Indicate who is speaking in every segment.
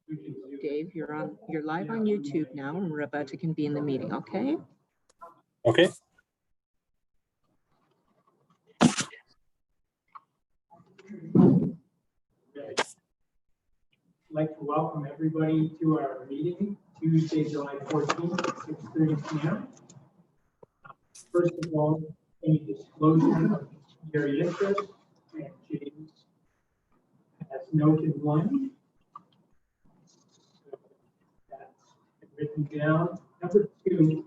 Speaker 1: Dave, you're live on YouTube now, and we're about to convene the meeting, okay?
Speaker 2: Okay.
Speaker 3: I'd like to welcome everybody to our meeting, Tuesday, July 14th at 6:30 p.m. First of all, any disclosure of secondary interest, and James has noted one. So that's written down. Number two,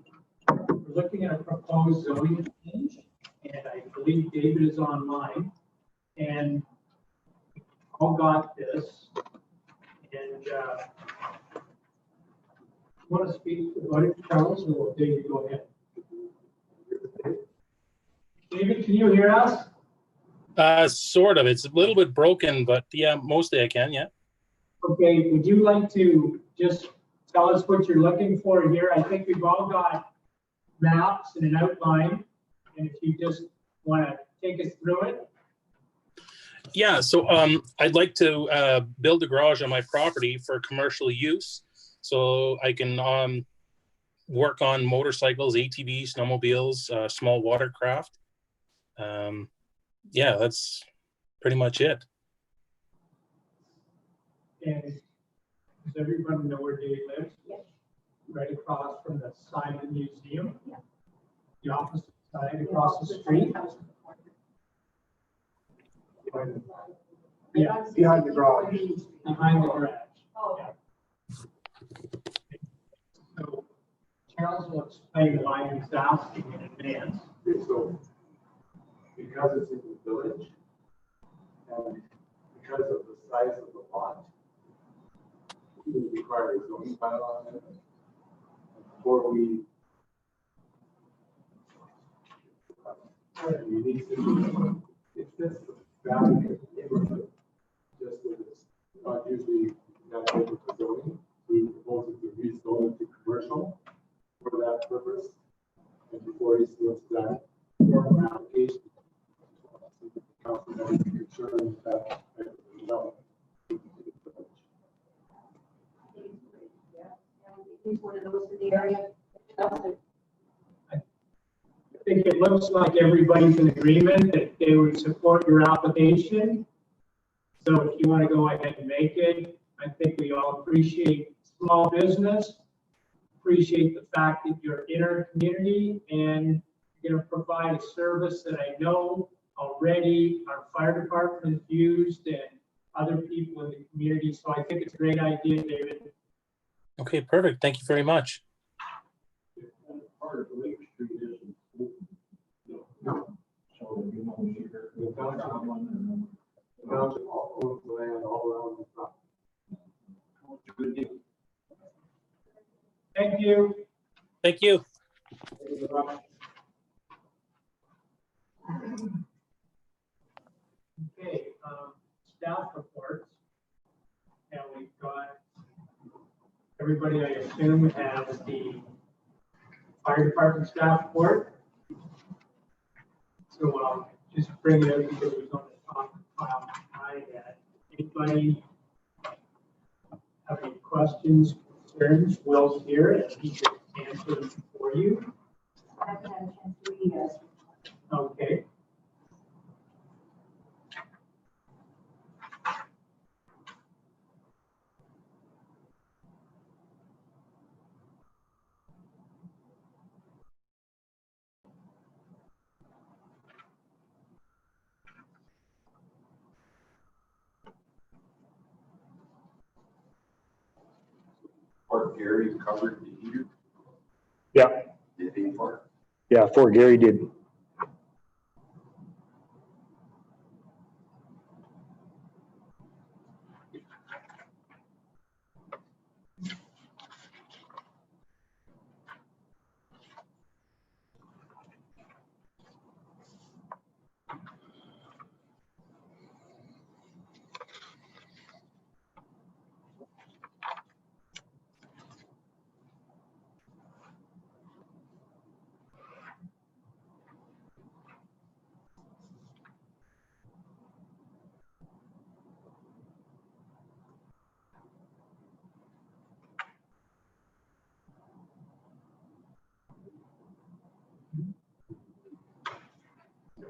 Speaker 3: we're looking at a proposed zoning change, and I believe David is online, and all got this. And want to speak about it, Charles, or David, go ahead. David, can you hear us?
Speaker 2: Sort of. It's a little bit broken, but yeah, mostly I can, yeah.
Speaker 3: Okay, would you like to just tell us what you're looking for here? I think we've all got maps and an outline, and if you just want to take us through it.
Speaker 2: Yeah, so I'd like to build a garage on my property for commercial use, so I can work on motorcycles, ATVs, snowmobiles, small watercraft. Yeah, that's pretty much it.
Speaker 3: And does everyone know where Dave lives?
Speaker 4: Yes.
Speaker 3: Right across from the side of the museum?
Speaker 4: Yeah.
Speaker 3: The opposite side across the street? Yeah,
Speaker 5: Behind the garage.
Speaker 3: behind the garage.
Speaker 4: Oh,
Speaker 3: Yeah. So Charles will explain why he's asking in advance.
Speaker 5: Okay, so because it's in the village and because of the size of the lot, we would require a zoning bylaw amendment before we need to, it fits the value of the neighborhood, just as it's not usually that type of zoning. We propose it to rezone it to commercial for that purpose. And before he submits that formal application, the council members can ensure that type of development.
Speaker 4: He's one of those in the area.
Speaker 3: I think it looks like everybody's in agreement that they would support your application. So if you want to go ahead and make it, I think we all appreciate small business, appreciate the fact that you're in our community and you're going to provide a service that I know already our fire department has used and other people in the community. So I think it's a great idea, David.
Speaker 2: Okay, perfect. Thank you very much.
Speaker 5: Part of the Lake Street is. No. So, you know, the township owns the land all around the property. Good deal.
Speaker 3: Thank you.
Speaker 2: Thank you.
Speaker 3: Okay, staff reports. And we've got, everybody I assume has the fire department staff report. So I'll just bring it up because it was on the top file I had. Anybody have any questions, concerns? Will's here and he can answer them for you.
Speaker 4: I haven't had a chance to read it.
Speaker 3: Okay.
Speaker 5: Fort Gary covered the heater.
Speaker 6: Yeah,
Speaker 5: Did they for?
Speaker 6: yeah, Fort Gary did.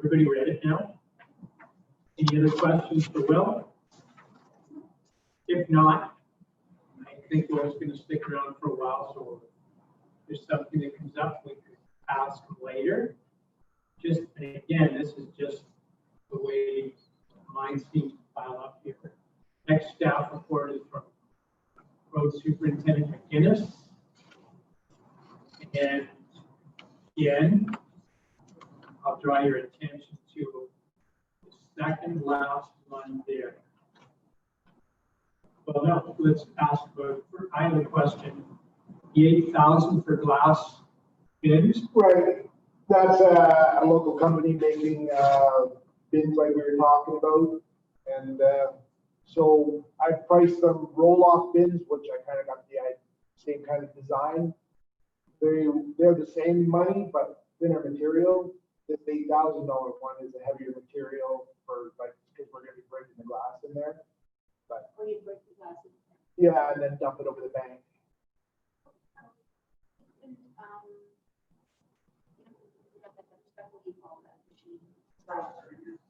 Speaker 3: Everybody read it now? Any other questions for Will? If not, I think Will's gonna stick around for a while, so if there's something that comes up, we could ask him later. Just, and again, this is just the way mine seems to pile up here. Next staff report is from Road Superintendent McGinnis. And again, I'll draw your attention to the second last one there. Well, no, let's ask, I have a question. The 8,000 for glass bins?
Speaker 7: Right, that's a local company making bins like we were talking about. And so I priced some roll-off bins, which I kind of got the same kind of design. They're the same money, but thinner material. This $8,000 one is a heavier material for like, because we're gonna be breaking the glass in there. But
Speaker 4: Or you break the glasses.
Speaker 7: yeah, and then dump it over the bank.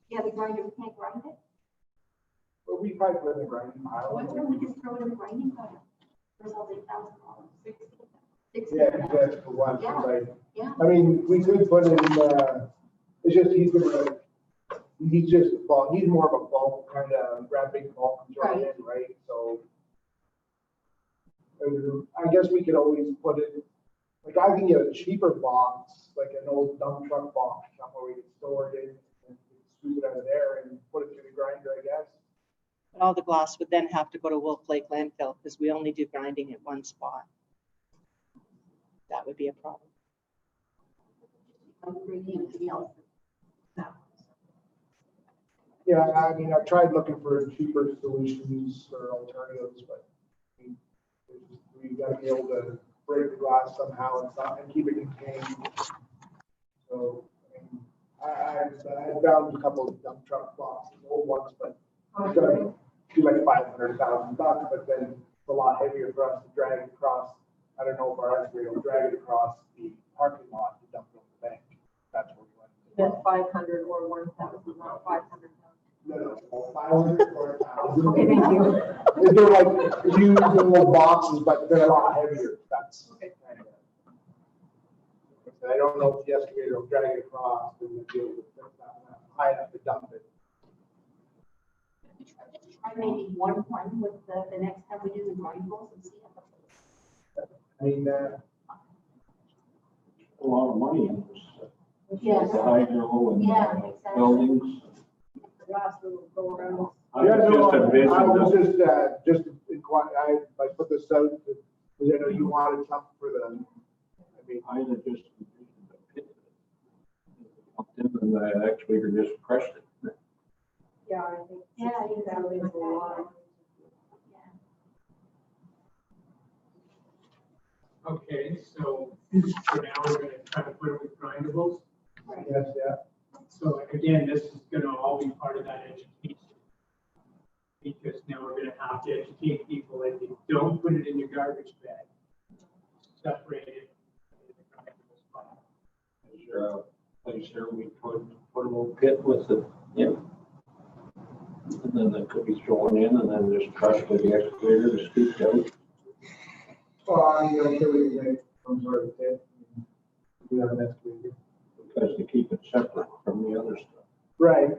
Speaker 4: Yeah, the grinder, we can't grind it.
Speaker 7: But we probably put in the grinding pile.
Speaker 4: Why don't we just throw it in the grinding pile? First all $8,000.
Speaker 7: Yeah, that's for one,
Speaker 4: Yeah.
Speaker 7: like,
Speaker 4: Yeah.
Speaker 7: I mean, we could put in, it's just, he's gonna, he's more of a bulk, kind of grab big bulk and throw it in, right? So I guess we could always put it, like I can get a cheaper box, like an old dump truck box, somewhere we can store it in and scoop it out of there and put it through the grinder, I guess.
Speaker 1: But all the glass would then have to go to Wolf Lake landfill because we only do grinding at one spot. That would be a problem.
Speaker 4: I'm bringing anything else. No.
Speaker 7: Yeah, I mean, I've tried looking for cheaper solutions or alternatives, but we gotta be able to break the glass somehow and keep it contained. So, I mean, I found a couple of dump truck boxes, old ones, but it's gonna be like $500,000, but then it's a lot heavier for us to drag it across. I don't know if our excavator will drag it across the parking lot to dump it on the bank. That's what we want.
Speaker 4: That's 500 or 1,000, not 500.
Speaker 7: No, 500 or 1,000.
Speaker 4: Okay, thank you.
Speaker 7: They're like huge little boxes, but they're a lot heavier. That's kind of. I don't know if the excavator will drag it across and then be able to put that high enough to dump it.
Speaker 4: Try maybe one with the next time we do the grind balls and see how.
Speaker 7: I mean,
Speaker 8: A lot of money in this.
Speaker 4: Yeah.
Speaker 8: The hydro and
Speaker 4: Yeah, exactly.
Speaker 8: buildings.
Speaker 4: The glass will go around.
Speaker 8: I
Speaker 7: yeah, no,
Speaker 8: just envisioned
Speaker 7: I was
Speaker 8: that
Speaker 7: just inquire, I put this out because I know you wanted something for the, I mean,
Speaker 8: I had just envisioned a pit. Up in and the excavator just crushed it.
Speaker 4: Yeah, I think. Yeah, I think that would be a lot.
Speaker 3: Okay, so for now, we're gonna try to put it with grindables.
Speaker 7: yes, yeah.
Speaker 3: So again, this is gonna all be part of that education. Because now we're gonna have to educate people that you don't put it in your garbage bag. Separate it. in the grindable spot.
Speaker 8: Is there a place here we could put a little pit with it in? And then it could be thrown in and then just crushed with the excavator to scoop out.
Speaker 7: You know, so we can make some sort of pit. We have an excavator.
Speaker 8: Because to keep it separate from the other stuff.
Speaker 7: Right.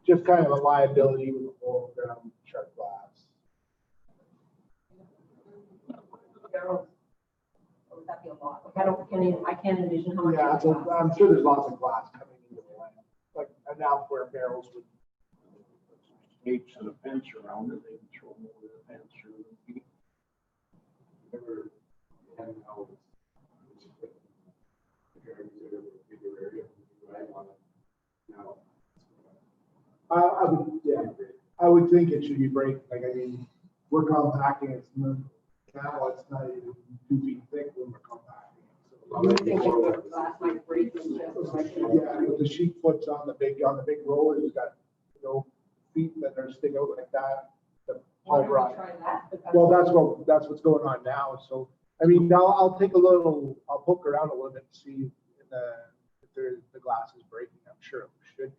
Speaker 7: Just kind of a liability with the whole ground sharp glass.
Speaker 4: Would that be a lot? Like, I can't envision how much.
Speaker 7: Yeah,
Speaker 4: it would
Speaker 7: so I'm sure there's lots of glass coming into the land, like now where barrels would.
Speaker 8: Gates and a fence around it, they can throw them over the fence or the gate.
Speaker 5: Never hand out. Bigger area, right on it. Now.
Speaker 7: I would, yeah, I would think it should be break, like, I mean, we're compacting, it's not, now it's not even 2 feet thick when we're compacting.
Speaker 4: You
Speaker 7: So,
Speaker 4: think the glass might break and just like.
Speaker 7: yeah, with the sheet foots on the big rollers, you got, you know, feet that are sticking out like that, the pulverize.
Speaker 4: Try that, but
Speaker 7: Well, that's what's going on now, so, I mean, now I'll take a little, I'll poke around a little bit and see in the the glass is breaking, I'm sure it should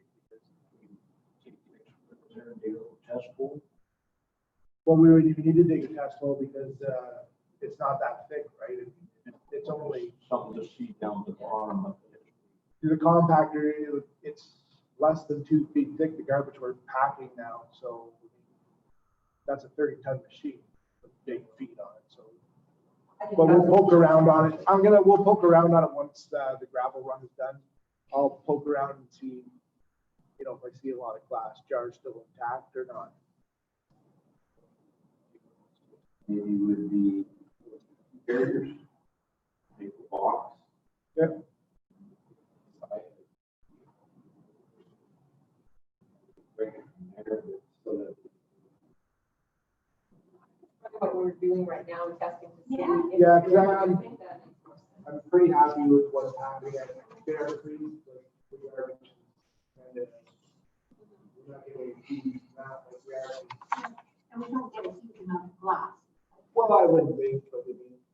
Speaker 7: be.
Speaker 8: Test pool.
Speaker 7: Well, we would need to dig a test hole because, it's not that thick, right? It's only,
Speaker 8: Something to see down the bottom of it.
Speaker 7: the compactor, it's less than 2 feet thick, the garbage we're packing now, so that's a 30-ton machine with big feet on it, so. But we'll poke around on it. We'll poke around on it once the gravel run is done. I'll poke around and see, if I see a lot of glass jars still intact or not.
Speaker 8: Maybe with the carriers, make a box.
Speaker 7: Yep.
Speaker 8: Bring it from there, so that
Speaker 9: What we're doing right now, we're testing to see.
Speaker 4: Yeah.
Speaker 9: if-
Speaker 7: Yeah, 'cause
Speaker 9: I think that makes more sense.
Speaker 7: I'm pretty happy with what's happening at Fairfield, with the garbage. And we're not getting a huge amount like we are.
Speaker 4: And we don't get a huge amount of glass.
Speaker 7: Well, I wouldn't think, but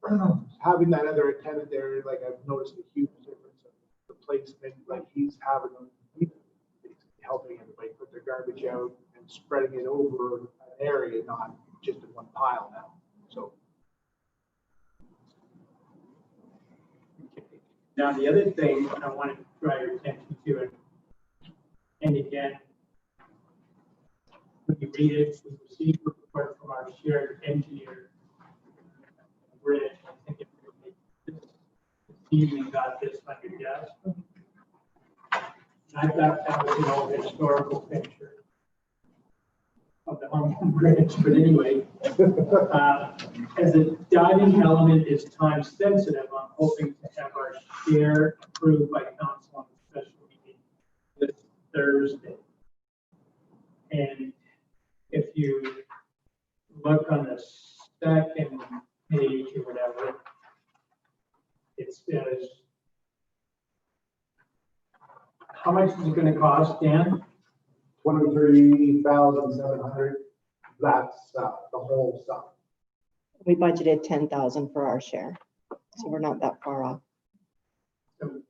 Speaker 7: I mean, having that other attendant there, like I've noticed a huge difference in the placement, like he's helping everybody put their garbage out and spreading it over an area, not just in one pile now, so.
Speaker 3: Now, the other thing I want to draw your attention to, and again, when you read it, we received a report from our shared engineer, Rich, I think it really, this evening got this on your desk. I thought that was an old historical picture of the Humboldt Bridge, but anyway, as a diving element is time sensitive, I'm hoping to have our share approved by council on the special meeting this Thursday. And if you look on the second page or whatever, it says, how much is it going to cost, Dan?
Speaker 7: 23,700, that's the whole stuff.
Speaker 1: We budgeted 10,000 for our share, so we're not that far off.
Speaker 3: So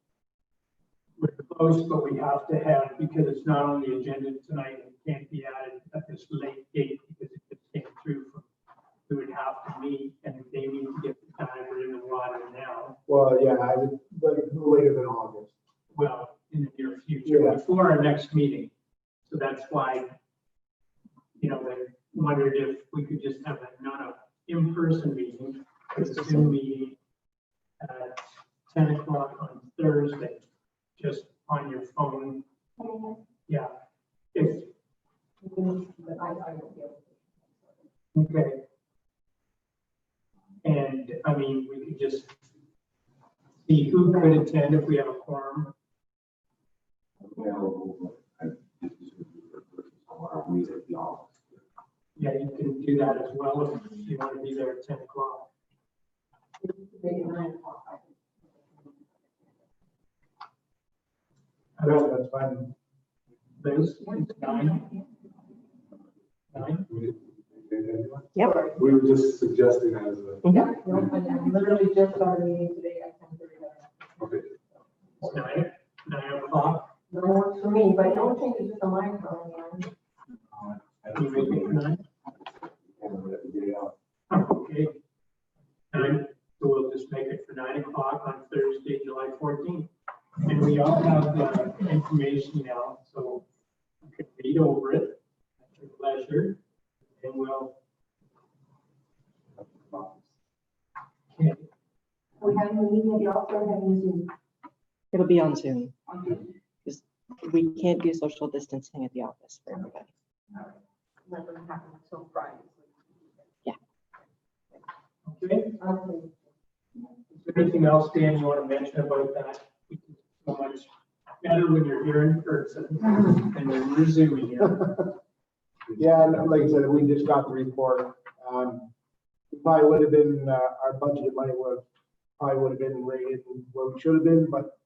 Speaker 3: we're close, but we have to have, because it's not on the agenda tonight, it can't be added at this late date because it just came through from, we would have to meet and they need to get the diver in the water now.
Speaker 7: Well, yeah, I would, like, no later than August.
Speaker 3: Well, in the near future,
Speaker 7: Yeah.
Speaker 3: before our next meeting. So that's why, they wondered if we could just have not an in-person meeting, but a Zoom meeting at 10 o'clock on Thursday, just on your phone. Yeah. If,
Speaker 9: But I won't be able to.
Speaker 3: okay. And I mean, we could just see who could attend if we have a quorum. Yeah, you can do that as well if you want to be there at 10 o'clock.
Speaker 9: Maybe 9 o'clock.
Speaker 7: No, that's fine.
Speaker 3: Liz, it's 9. 9?
Speaker 1: Yep.
Speaker 5: We were just suggesting as a,
Speaker 9: Yeah, no, I'm literally just started meeting today at 10:30.
Speaker 5: okay,
Speaker 3: It's 9 o'clock.
Speaker 9: That works for me, but don't change it to the microphone, man.
Speaker 3: Can you make it 9? Okay. 9, so we'll just make it for 9 o'clock on Thursday, July 14th. And we all have the information now, so you can read over it at your pleasure. And we'll. Okay.
Speaker 4: We have a meeting at the office, or having a Zoom.
Speaker 1: It'll be on Zoom.
Speaker 4: Okay.
Speaker 1: Because we can't do social distancing at the office for everybody.
Speaker 9: Let them happen until Friday.
Speaker 3: Okay.
Speaker 9: Okay.
Speaker 3: Is there anything else, Dan, you want to mention about that? It's so much better when you're here in person and when we're zooming here.
Speaker 7: Yeah, and like I said, we just got the report. It probably would have been, our budgeted money probably would have been rated where we should have been, but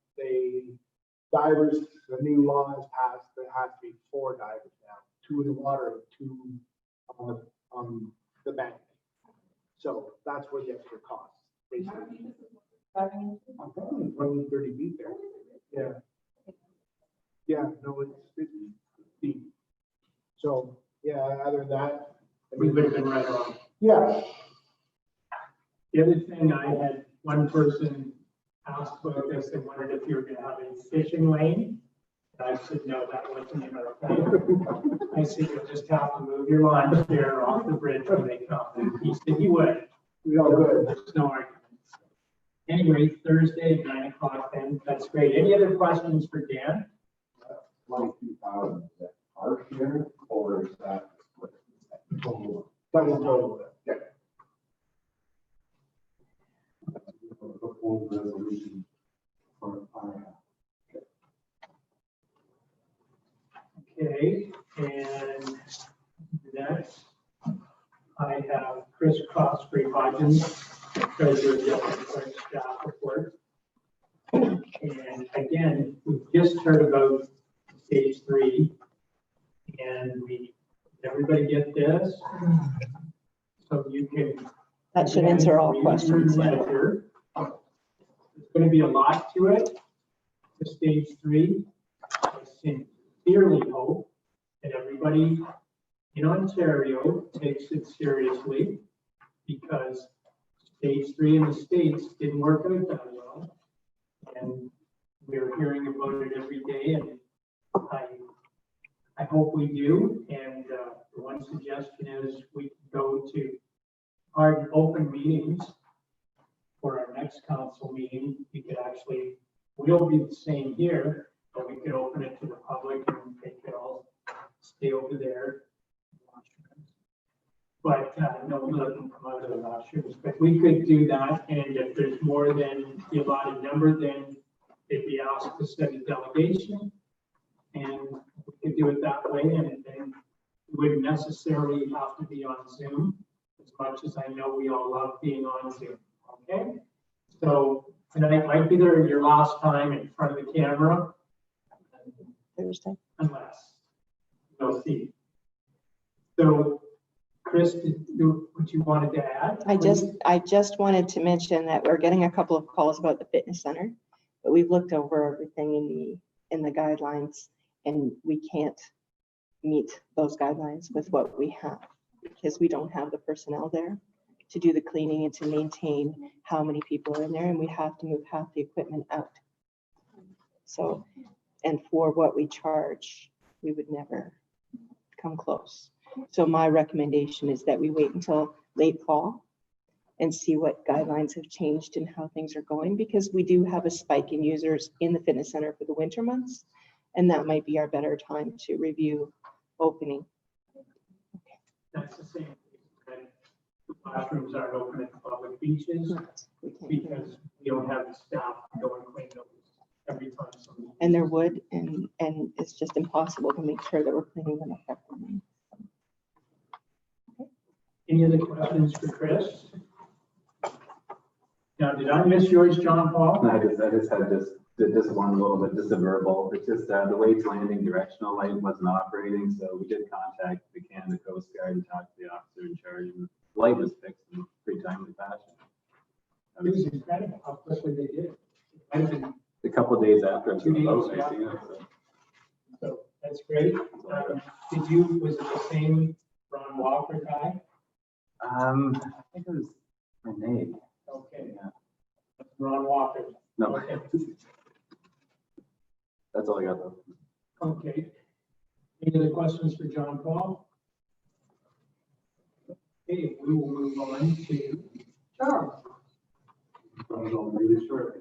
Speaker 7: divers, the new law has passed, there has to be 4 divers now, 2 in the water and 2 on the bank. So that's where the extra cost, basically. I'm probably 20, 30 feet there. Yeah, Yeah, no, it's deep. So, yeah, other than that. I
Speaker 3: We
Speaker 7: mean,
Speaker 3: would have been right on.
Speaker 7: Yeah,
Speaker 3: The other thing, I had one person ask about this, they wondered if you were gonna have a fishing lane. I said, no, that wasn't in our plan. I said, you'll just have to move your lawn chair off the bridge when they come. And he said, he would.
Speaker 7: we all good.
Speaker 3: There's no argument. Anyway, Thursday, 9 o'clock then, that's great. Any other questions for Dan?
Speaker 5: 22,000, is that our share or is that?
Speaker 7: That was total. Yeah.
Speaker 5: The full resolution for our.
Speaker 3: Okay, and next, I have Chris Crosby Hodgins, treasurer of the clerk staff report. And again, we've just heard about stage 3. And everybody get this? So you can.
Speaker 1: That should answer all
Speaker 3: read your
Speaker 1: questions.
Speaker 3: ledger. There's going to be a lot to it, to stage 3. I sincerely hope that everybody in Ontario takes it seriously, because stage 3 in the States didn't work out that well. And we're hearing about it every day, and I hope we do. And the one suggestion is we can go to hard open meetings for our next council meeting. We could actually, we'll be the same here, but we could open it to the public and they could all stay over there. But no, we let them come out of the washrooms, but we could do that. And if there's more than the allotted number, then they'd be asked to send a delegation. And we could do it that way, and then we wouldn't necessarily have to be on Zoom, as much as I know we all love being on Zoom, okay? So tonight might be your last time in front of the camera,
Speaker 1: Thursday.
Speaker 3: unless we'll see. So, Chris, what you wanted to add?
Speaker 1: I just wanted to mention that we're getting a couple of calls about the fitness center, but we've looked over everything in the guidelines, and we can't meet those guidelines with what we have, because we don't have the personnel there to do the cleaning and to maintain how many people are in there, and we have to move half the equipment out. So, and for what we charge, we would never come close. So my recommendation is that we wait until late fall and see what guidelines have changed and how things are going, because we do have a spike in users in the fitness center for the winter months, and that might be our better time to review opening.
Speaker 3: That's the same. Right? The classrooms aren't open at the public beaches
Speaker 1: We can't.
Speaker 3: because we don't have the staff to go and clean those every time.
Speaker 1: And there would, and it's just impossible to make sure that we're cleaning them effectively.
Speaker 3: Any other questions for Chris? Now, did I miss yours, John Paul?
Speaker 10: I just had did this one a little bit, just a verbal. It's just the Wade's Landing directional light wasn't operating, so we did contact the Canada Coast Guard and talk to the officer in charge, and the light was fixed in pretty timely fashion.
Speaker 3: It was incredible how quickly they did it. Might have been.
Speaker 10: A couple of days after I was
Speaker 3: 2
Speaker 10: in the
Speaker 3: days,
Speaker 10: boat,
Speaker 3: yeah.
Speaker 10: I seen it, so.
Speaker 3: So that's great. Was it the same Ron Walker guy?
Speaker 10: I think it was Renee.
Speaker 3: Okay,
Speaker 10: Yeah.
Speaker 3: Ron Walker.
Speaker 10: No,
Speaker 3: Okay.
Speaker 10: that's all I got though.
Speaker 3: Okay. Any other questions for John Paul? Okay, we will move on to Charles.
Speaker 5: Really short.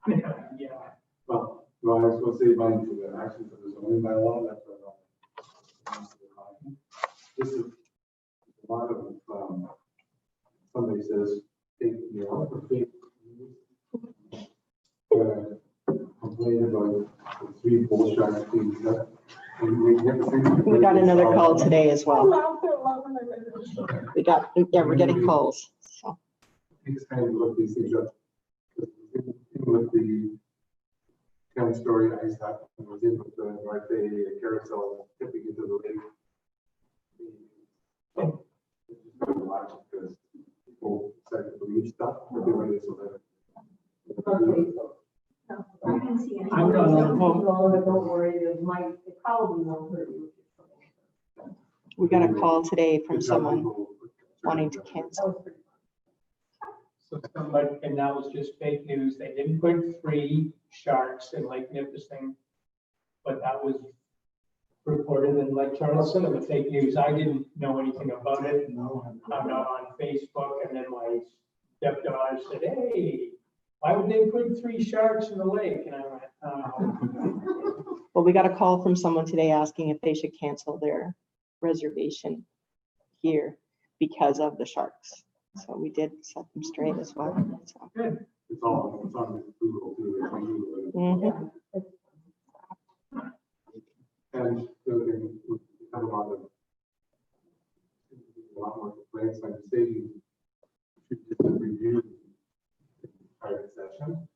Speaker 3: Yeah.
Speaker 5: Well, I was going to say mine to the actions of the zoning bylaw, that's what I'm. This is a lot of, somebody says, take me off for fake news. Complain about the 3 bull sharks being cut.
Speaker 1: We got another call today as well. We're getting calls. So
Speaker 5: Things kind of look these things up. With the 10-story ice hut, and was in with the North Bay carousel tipping into the lake. It's just very large because people start to believe stuff, but they went into the.
Speaker 4: I didn't see any.
Speaker 3: I'm not on.
Speaker 9: Don't worry, there's it probably won't hurt you.
Speaker 1: We got a call today from
Speaker 5: Good job,
Speaker 1: someone
Speaker 5: people.
Speaker 1: wanting to
Speaker 9: That
Speaker 1: cancel.
Speaker 9: was pretty fun.
Speaker 3: So somebody, and that was just fake news. They didn't put 3 sharks in Lake Nipissing, but that was reported in Lake Charleston. It was fake news. I didn't know anything about it. I'm not on Facebook, and then my stepdaughter said, "Hey, why would they put 3 sharks in the lake?" And I went, "Oh."
Speaker 1: Well, we got a call from someone today asking if they should cancel their reservation here because of the sharks. So we did set them straight as well. So,
Speaker 3: Good.
Speaker 5: It's on Google too.
Speaker 1: mhm.
Speaker 5: And the other thing, we have a lot more complaints, like the state should just review the private session.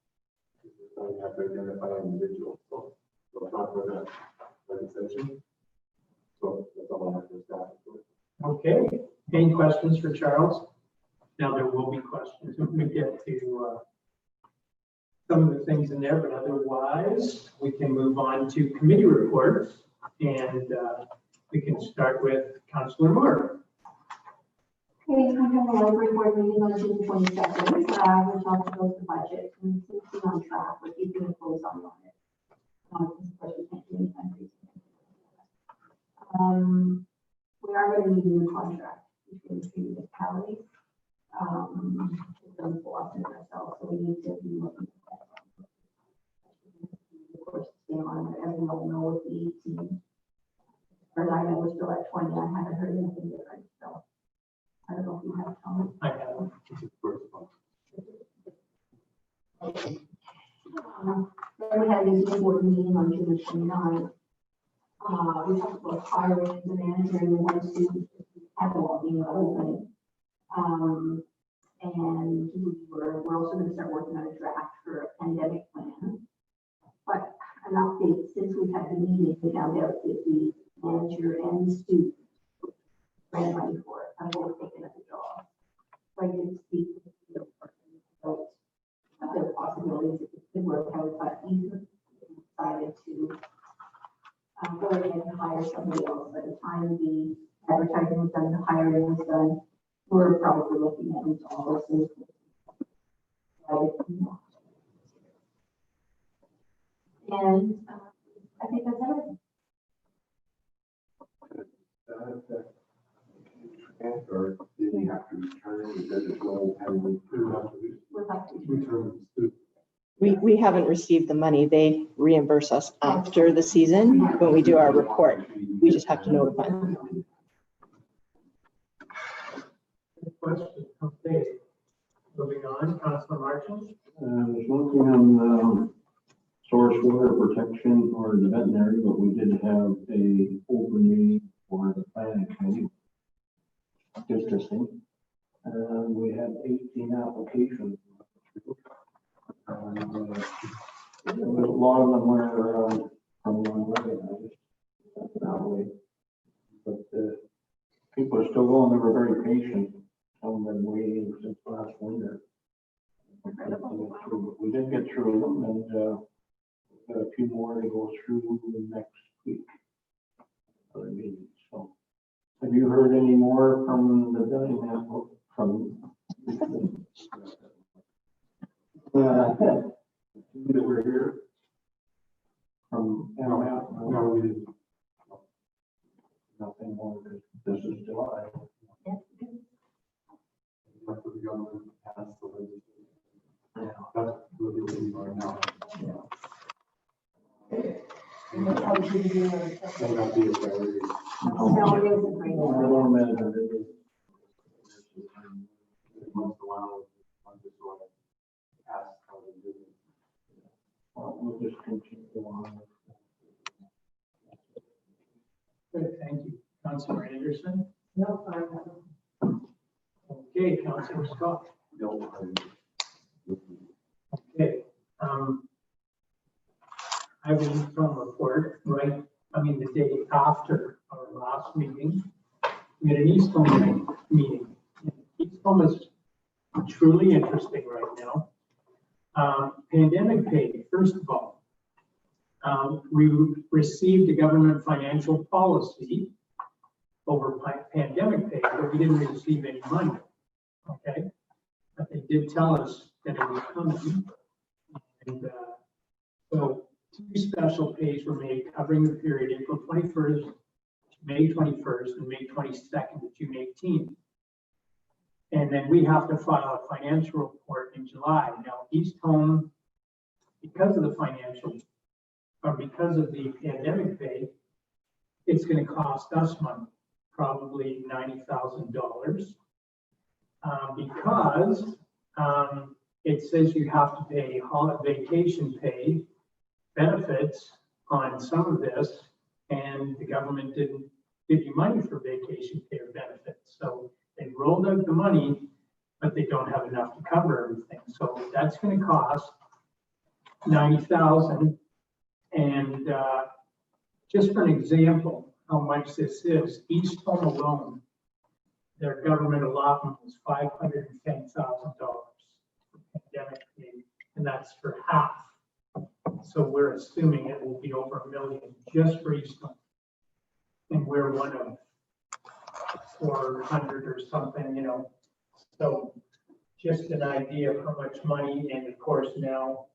Speaker 5: We have to identify individuals, so we'll talk about that private session. So that's all I have for staff.
Speaker 3: Okay, any questions for Charles? Now, there will be questions when we get to some of the things in there, but otherwise, we can move on to committee reports. And we can start with Councillor Moore.
Speaker 4: Okay, we have a library board meeting on June 22nd. We talked about the budget and it's on track. We're keeping a close eye on it. Of course, we can't do anything. We are going to need a new contract between the two municipalities. It's done for us and ourselves, so we need to be looking at that. Of course, stay on, as we all know, with the 18. Or I know we're still at 20. I haven't heard anything different, so I don't know if you have a comment.
Speaker 3: I have.
Speaker 4: Then we had a meeting board meeting on June 29th. We talked about hiring the manager and we want to have the being open. And we're also going to start working on a draft for a pandemic plan. But an update, since we had the meeting, we found out that the manager and the student ran money for it. I'm both taking up the job. So I did speak with the person about the possibilities that it could work out, but he decided to go ahead and hire somebody else. By the time the advertising was done, the hiring was done, we're probably looking at all those things. And I think that's everything.
Speaker 5: Or did he have to return? Does it go and
Speaker 4: We'll have to.
Speaker 5: return the
Speaker 1: We haven't received the money. They reimburse us after the season when we do our report. We just have to notify them.
Speaker 3: Question. Okay. Moving on, Councilor Marchand.
Speaker 8: There's nothing on source water protection or the veterinary, but we did have a open meeting for the planning committee. Distancing. We had 18 applications. A lot of them were from unrecognized. That way. But people are still going. They were very patient. Some of them waiting since last winter. We did get through them, and got a few more to go through next week. Other meetings. So, have you heard any more from the Dillingham from? That were here from MF?
Speaker 5: No, we didn't.
Speaker 8: Nothing more. This is July.
Speaker 5: That's what the government has the legislation. That's really what we are now. May not be a priority.
Speaker 4: No, it isn't right now.
Speaker 5: Once in a while, I'm just going to ask how they do it.
Speaker 8: We'll just continue on.
Speaker 3: Good, thank you. Councilor Anderson.
Speaker 9: No, sorry.
Speaker 3: Okay, Councilor Scott. Okay. I have an interim report, right? The day after our last meeting, we had an Eastholm meeting. Eastholm is truly interesting right now. Pandemic pay, first of all. We received a government financial policy over pandemic pay, but we didn't receive any money. Okay, but they did tell us that it was coming. And so 2 special pays were made covering the period April 21st, to May 21st, and May 22nd to June 18th. And then we have to file a financial report in July. Now, East Home, because of the financial, or because of the pandemic pay, it's going to cost us money, probably $90,000. Because it says you have to pay vacation pay benefits on some of this, and the government didn't give you money for vacation pay or benefits. So they rolled out the money, but they don't have enough to cover everything. So that's going to cost $90,000. And just for an example, how much this is, East Home alone, their government allotment was $510,000 for pandemic pay, and that's for half. So we're assuming it will be over $1 million just for East Home. And we're one of 400 or something, you know. So just an idea of how much money, and of course now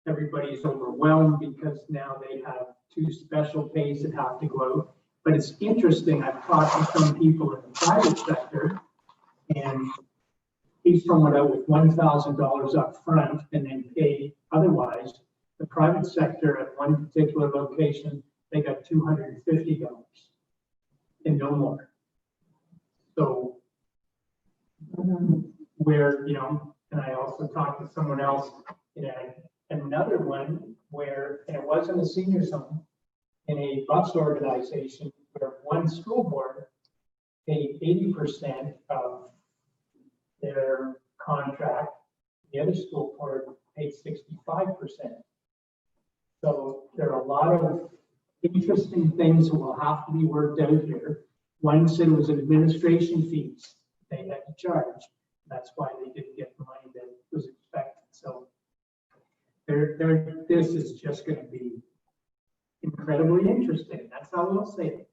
Speaker 3: everybody's overwhelmed because now they have 2 special pays that have to go out. But it's interesting, I've talked to some people in the private sector, and East Home went out with $1,000 up front and then paid otherwise. The private sector at one particular location, they got $250 and no more. So where, you know, and I also talked to someone else, you know, another one where it wasn't a senior home, in a bus organization where one school board paid 80% of their contract, the other school board paid 65%. So there are a lot of interesting things that will have to be worked out here. One said it was administration fees they had to charge. That's why they didn't get the money that was expected. So this is just going to be incredibly interesting. That's how we'll say it.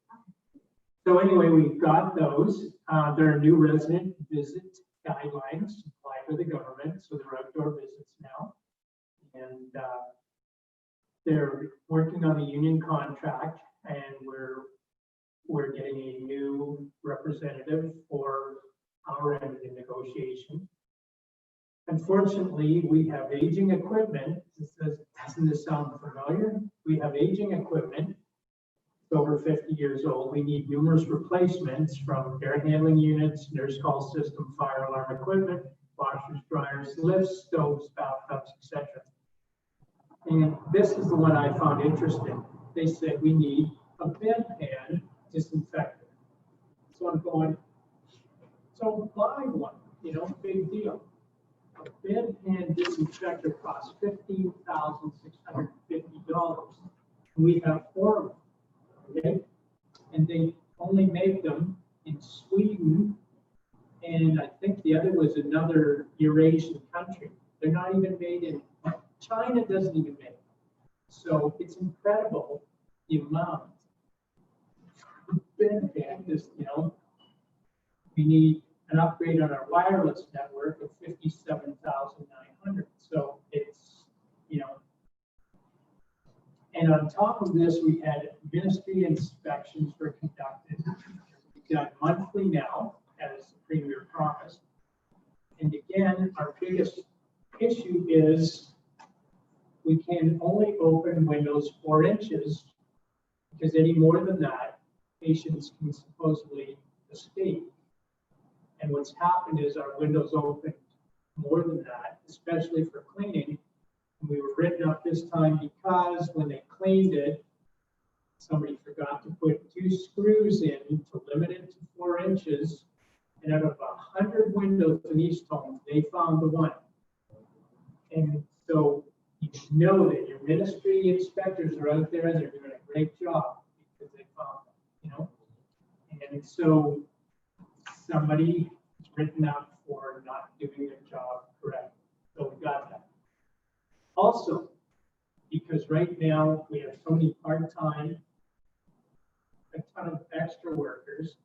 Speaker 3: So anyway, we've got those. There are new resident visit guidelines supplied by the government, so they're outdoor visits now. And they're working on the union contract, and we're getting a new representative for our end of the negotiation. Unfortunately, we have aging equipment. Doesn't this sound familiar? We have aging equipment. It's over 50 years old. We need numerous replacements from air handling units, nurse call system, fire alarm equipment, washers, dryers, lifts, stoves, bathtubs, etc. And this is the one I found interesting. They said we need a bedpan disinfector. So I'm going, so buy one, you know, big deal. A bedpan disinfector costs $15,650. We have 4 of them, okay? And they only make them in Sweden, and I think the other was another Eurasian country. They're not even made in, China doesn't even make them. So it's incredible the amount of bedpan, just, you know, we need an upgrade on our wireless network of $57,900. So it's, you know, and on top of this, we had ministry inspections were conducted. We've got monthly now, as the Premier promised. And again, our biggest issue is we can only open windows 4 inches, because any more than that, patients can supposedly escape. And what's happened is our windows opened more than that, especially for cleaning. And we were written up this time because when they cleaned it, somebody forgot to put 2 screws in to limit it to 4 inches. And out of 100 windows in East Home, they found the one. And so you know that your ministry inspectors are out there and they're doing a great job because they found them, you know. And so somebody is written up for not doing their job correctly. So we got that. Also, Because right now, we have so many part-time, a ton of extra workers.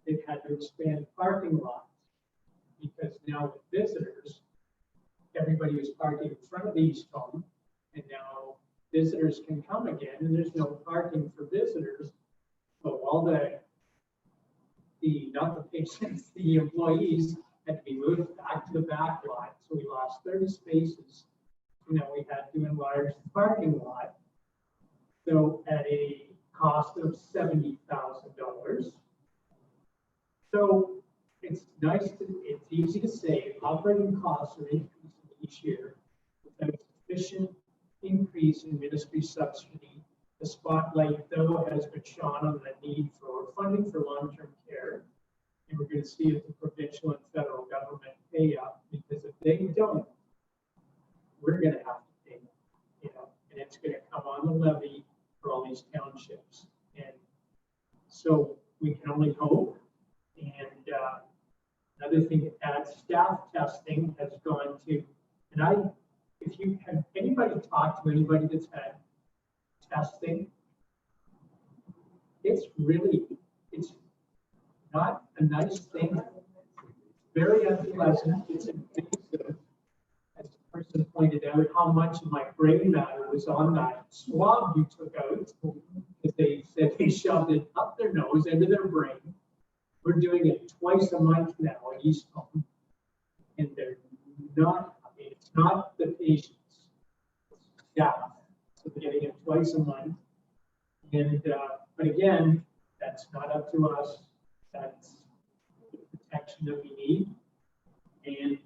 Speaker 3: They've had to expand parking lots. Because now with visitors, everybody was parking in front of the East Home, and now visitors can come again, and there's no parking for visitors. So all not the patients, the employees had to be moved back to the back lot, so we lost 30 spaces. We had to enlarge the parking lot. So at a cost of $70,000. So it's it's easy to say operating costs are increasing each year without sufficient increase in ministry subsidy. The spotlight, though, has been shone on the need for funding for long-term care. And we're going to see if the provincial and federal government pay up, because if they don't, we're going to have to pay, and it's going to come on the levy for all these townships. And so we can only hope. And another thing to add, staff testing has gone to, and if you have anybody talk to anybody that's had testing, it's not a nice thing. Very unpleasant. It's invasive. As the person pointed out, how much of my brain matter was on that swab you took out, because they said they shoved it up their nose into their brain. We're doing it twice a month now at East Home, and they're not. It's not the patients, it's staff. So they're getting it twice a month, and but again, that's not up to us. That's the protection that we need. And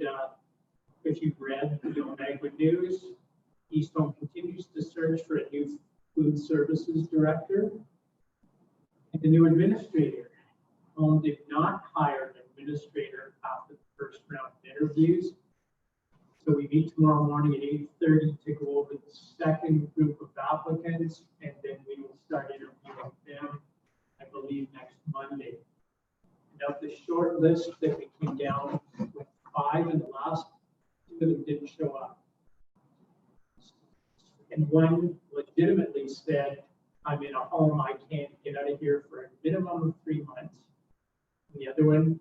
Speaker 3: if you've read the Onegwa News, East Home continues to search for a new food services director and a new administrator. Home did not hire an administrator after the first round of interviews. So we meet tomorrow morning at 8:30 to go over the second group of applicants, and then we will start interviewing them, I believe, next Monday. And of the short list that we came down with 5, and the last 2 of them didn't show up. And one legitimately said, I'm in a home, I can't get out of here for a minimum of 3 months. And the other one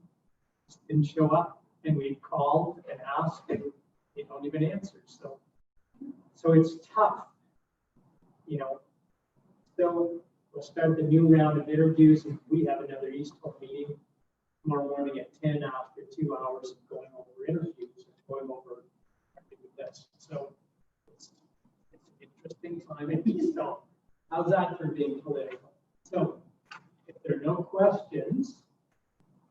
Speaker 3: didn't show up, and we called and asked, and they don't even answer. So it's tough, So we'll start the new round of interviews, and we have another East Home meeting tomorrow morning at 10 after 2 hours of going over interviews and going over this. So it's an interesting time in East Home. How's that for being political? So if there are no questions,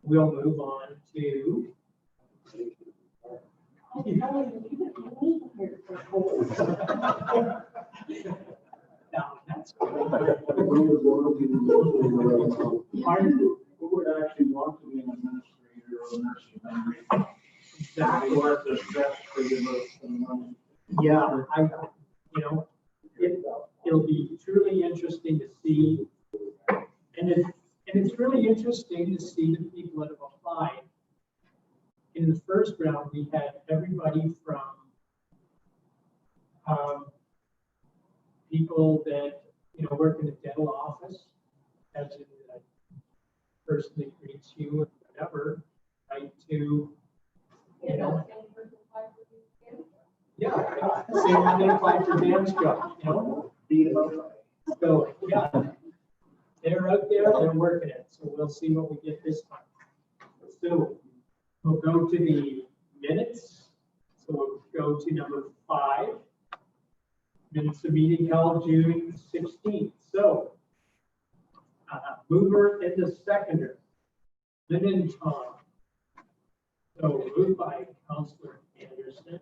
Speaker 3: we'll move on to. Now, that's
Speaker 7: Who would actually want to be an administrator or a nursing home?
Speaker 3: exactly
Speaker 7: What the best for the money?
Speaker 3: Yeah, it'll be truly interesting to see, and it's really interesting to see the people that have applied. In the first round, we had everybody from people that work in a dental office, as in the person that greets you and whatever, right, to yeah, same one that applied for Dan's job, So, yeah, they're out there, they're working it, so we'll see what we get this time. So, we'll go to the minutes. So we'll go to number 5. Minutes of meeting held June 16th. So, mover and the seconder, Lynn and Tom. So moved by Councillor Anderson.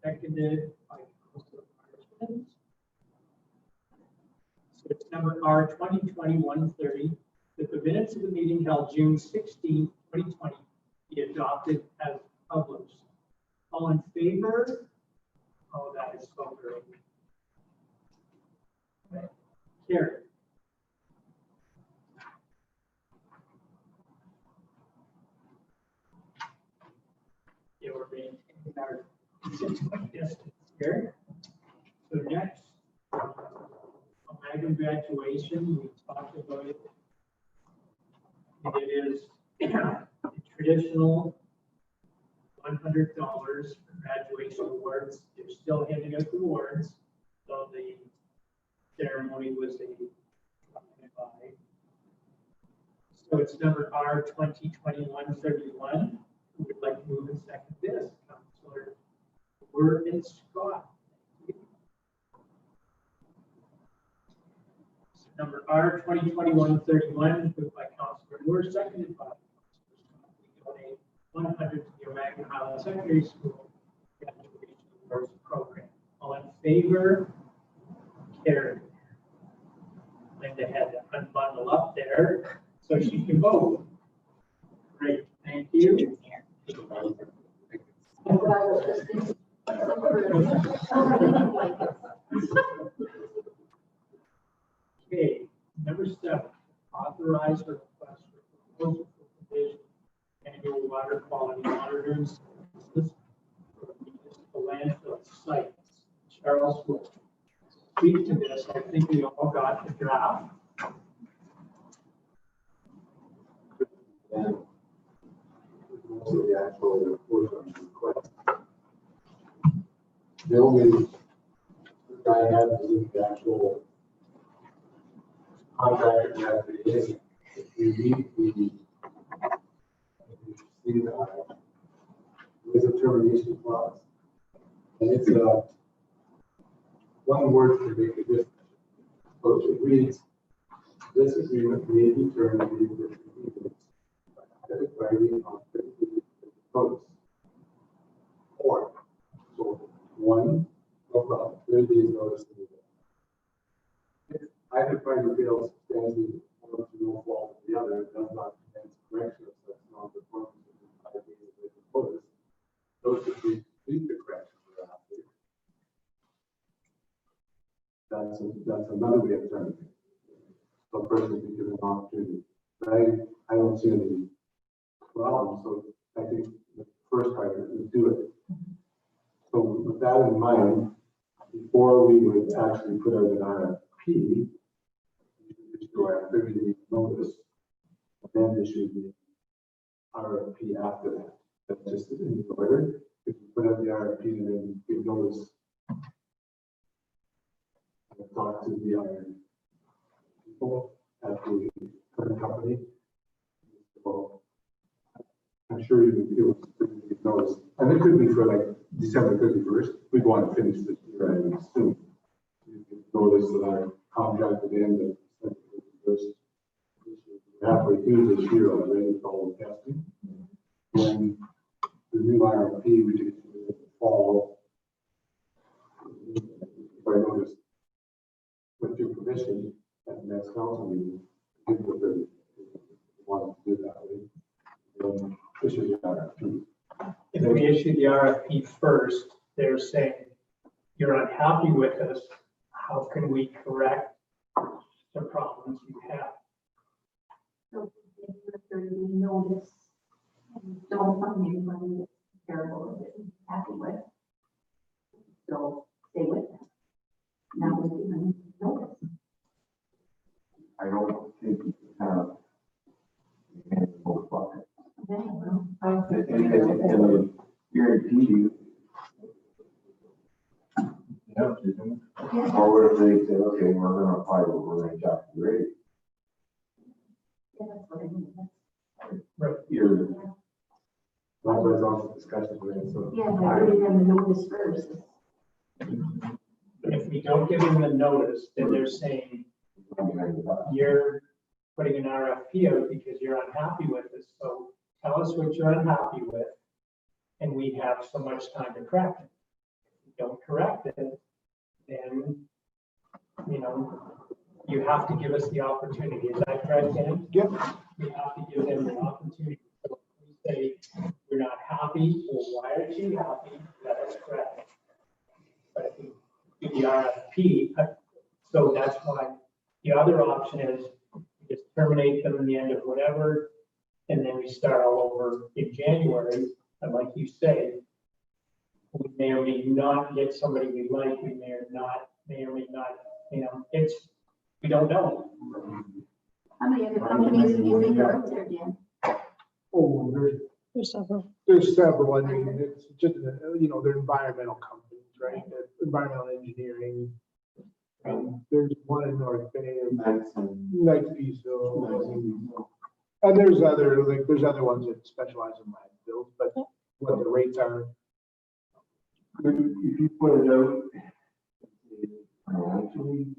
Speaker 3: Seconded by Councillor Parsons. So it's number R 2020-130, that the minutes of the meeting held June 16, 2020 be adopted as published. All in favor? Oh, that is so great. Carried. Yeah, we're maintaining our 6-foot distance here. So next, item graduation, we talked about it. It is a traditional $100 for graduation awards. They're still handing out the awards, so the ceremony was a drive-by. So it's number R 2021-31. Who would like to move and second this? Councilor Word and Scott. So number R 2021-31, moved by Councilor Word, seconded by Councilor Scott. We donate 100 to the Oregon Highland Secondary School graduation awards program. All in favor? Carried. Linda had to unbundle up there so she can vote. Great, thank you. Okay, number 7, authorize the request for proposal for provision annual water quality monitoring services for municipal landfill sites. Charles will speak to this. I think we all got the draft.
Speaker 5: And also the actual report on the request. The only guy I had was the actual contract that have to is, if we read the, see that, there's a termination clause. And it's one word to make a difference. So it reads, this agreement may be terminated if the writing on notice. Or, so 1, no problem, 30 days notice. If either party fails substantially or to no fault of the other, it does not commence correction of such non-performance within 5 days of written notice. Those who complete the correction thereafter. That's another way of terminating. So a person can give an opportunity. But I don't see any problem, so I think the first part is do it. So with that in mind, before we would actually put out an RFP, we would issue our 30-day notice, and then issue the RFP after that. That's just in order. If you put out the RFP and then give notice, talk to the other people at the current company. Well, I'm sure you would notice, and it could be for like December 31st. We'd want to finish this year, I would assume. You could notice that our contract would end at December 31st. Halfway through this year already with all the testing. When the new RFP we did in the fall, if I noticed, with your permission at the next council meeting, people that want to do that way, issue the RFP.
Speaker 3: If we issue the RFP first, they're saying, you're unhappy with us, how can we correct the problems you have?
Speaker 4: So if you're 30 notice, and don't find anybody that's terrible that you're happy with, so stay with them. Now we're giving notice.
Speaker 8: I don't think you can have both buckets.
Speaker 4: Okay, well,
Speaker 8: And guarantee you. Yeah, or what if they say, okay, we're gonna apply what we're gonna chop the rate.
Speaker 4: yeah, that's what I mean.
Speaker 8: You're,
Speaker 5: That's why it's also discussion, right? So
Speaker 4: Yeah, but giving them the notice first.
Speaker 3: But if we don't give them the notice, then they're saying, you're putting an RFP out because you're unhappy with us. So tell us what you're unhappy with, and we have so much time to correct it. If you don't correct it, then, you know, you have to give us the opportunity. Is that correct, Dan?
Speaker 7: Yep.
Speaker 3: We have to give them the opportunity. So if we say, we're not happy, well, why aren't you happy? Let us correct it. But if we do the RFP, so that's why the other option is we just terminate them in the end of whatever, and then we start all over in January. And like you say, We may or may not get somebody we like, we may or may not, we don't know.
Speaker 4: How many other companies do you think are out there, Dan?
Speaker 7: Oh,
Speaker 1: There's several.
Speaker 7: there's several, I mean, it's just, they're environmental companies, right? They're environmental engineering. There's one in North Bay, like Peaceville. And there's other ones that specialize in landfills, but what the rates are.
Speaker 8: If you put it out, financially,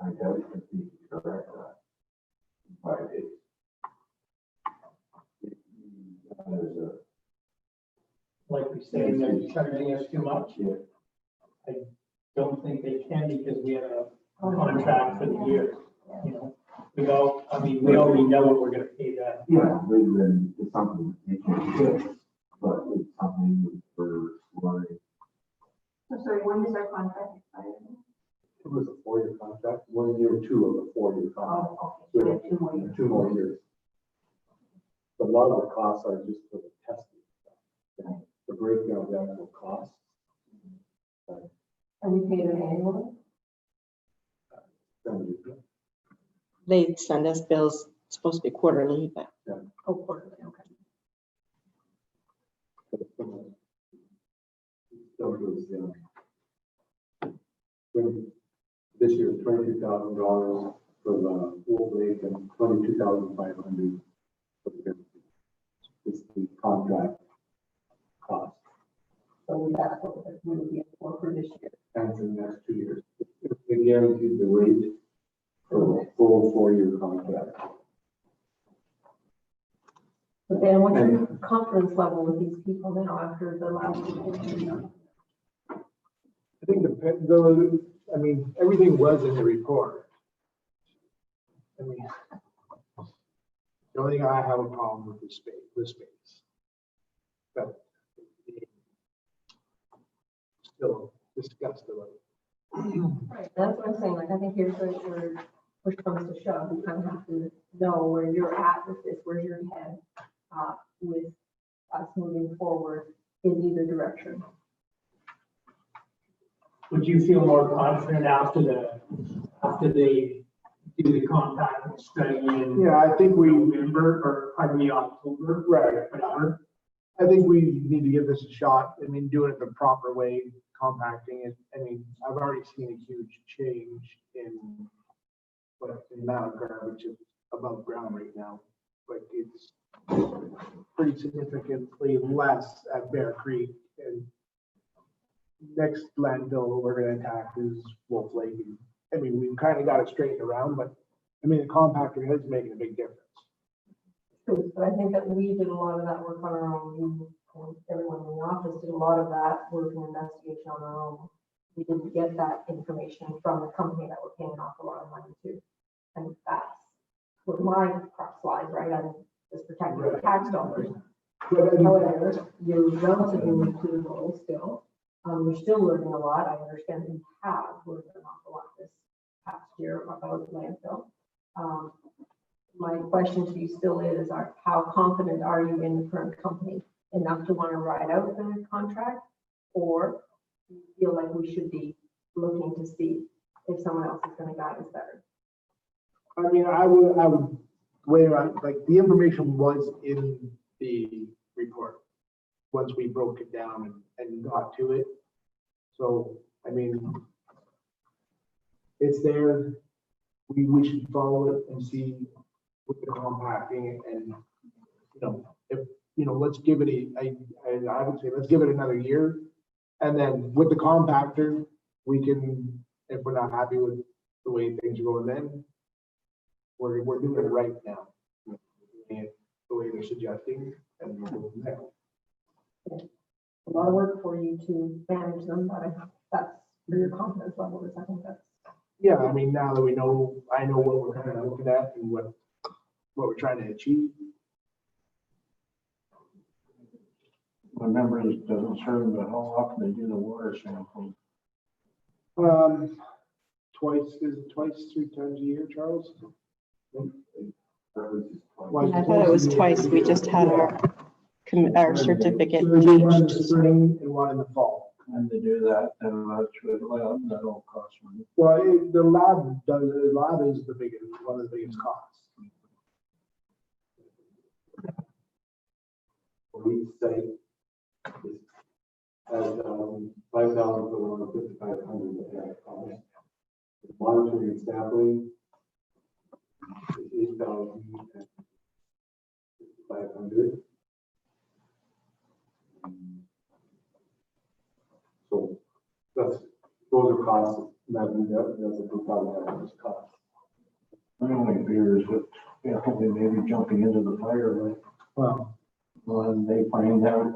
Speaker 8: I doubt it be correct. 5 days. There's a,
Speaker 3: Like we say, they're charging us too much.
Speaker 8: yeah,
Speaker 3: I don't think they can because we have a contract for the year, We already know what we're gonna pay that.
Speaker 8: yeah, then it's something you can fix, but it's something for worry.
Speaker 4: I'm sorry, when does our contract expire?
Speaker 5: It was a 4-year contract, 1 year or 2 of the 4-year contract.
Speaker 4: Oh, okay, so we have 2 more years.
Speaker 5: 2 more years. But a lot of the costs are just for the testing. The breakdown of the actual costs.
Speaker 9: And we pay them annually?
Speaker 5: then
Speaker 1: They send us bills, it's supposed to be quarterly, but
Speaker 9: Oh, quarterly, okay.
Speaker 5: So it was, this year, $22,000 for the Wolf Lake and $22,500 for the, it's the contract cost,
Speaker 9: So that's what we would be for this year.
Speaker 5: and for the next 2 years. They guaranteed the rate for a full 4-year contract.
Speaker 9: But then what's your confidence level with these people now after the last? Meeting?
Speaker 7: I think everything was in the report. I mean, the only thing I have a problem with is space. But still discussed about it.
Speaker 9: Right, that's what I'm saying, like, I think here's where push comes to shove, we kind of have to know where you're at with this, where's your head, with us moving forward in either direction.
Speaker 3: Would you feel more confident after they do the compact study in
Speaker 7: Yeah, I think
Speaker 3: November, or pardon me, October,
Speaker 7: right.
Speaker 3: whatever?
Speaker 7: I think we need to give this a shot. I mean, doing it the proper way, compacting it. I mean, I've already seen a huge change in the amount of garbage is above ground right now. Like it's pretty significantly less at Bear Creek, and next landfill we're gonna attack is Wolf Lake. I mean, we've kind of got it straightened around, but I mean, the compactor is making a big difference.
Speaker 9: But I think that we did a lot of that work on our own, and everyone in the office did a lot of that work and investigation on our own. We didn't get that information from the company that we're paying off a lot of money to. And that's what my crux lies, right? I'm just protecting the tax dollars.
Speaker 7: But I mean,
Speaker 9: However, you're relatively new to the role still. You're still learning a lot. I understand that you have learned an awful lot this past year about landfill. My question to you still is, how confident are you in the current company enough to want to ride out the contract? Or do you feel like we should be looking to see if someone else is going to guide us better?
Speaker 7: I mean, I would weigh around, like, the information was in the report once we broke it down and got to it. So, I mean, it's there. We should follow it and see with the compacting and, let's give it I would say, let's give it another year. And then with the compactor, we can, if we're not happy with the way things are going, then we're doing it right now. And the way they're suggesting, and we'll go from there.
Speaker 9: A lot of work for you to manage them, but that's where your confidence level is. I think that's.
Speaker 7: Yeah, I mean, now that I know what we're kind of looking at and what we're trying to achieve.
Speaker 8: My memory doesn't serve, but how often they do the water sampling?
Speaker 7: Twice, 3 times a year, Charles?
Speaker 1: I thought it was twice. We just had our our certificate
Speaker 7: So there's one in the
Speaker 1: changed.
Speaker 7: spring and one in the fall.
Speaker 8: And to do that, then that's with lab, that'll cost money.
Speaker 7: Well, the lab is the biggest, one of the biggest costs.
Speaker 5: For each site, is has, 5,000 for one, 5,500 at cost. The monitoring and sampling is 8,000 and 5,500. So those are costs, that's a total average cost.
Speaker 8: My only fear is that, you know, they may be jumping into the fire, like,
Speaker 7: Well,
Speaker 8: when they find out,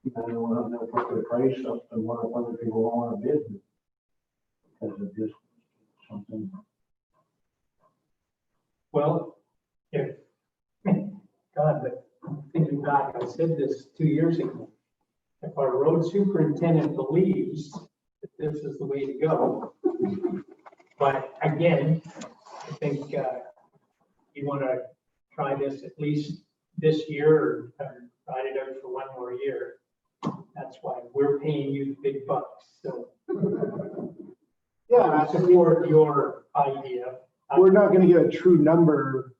Speaker 8: you know, they'll put their price up and what if other people don't want to bid? Because of just something.
Speaker 3: Well, if, God, but thinking back, I said this 2 years ago. If our road superintendent believes that this is the way to go, but again, I think you want to try this at least this year or ride it out for one more year. That's why we're paying you the big bucks. So
Speaker 7: yeah,
Speaker 3: I support your idea.
Speaker 7: we're not gonna get a true number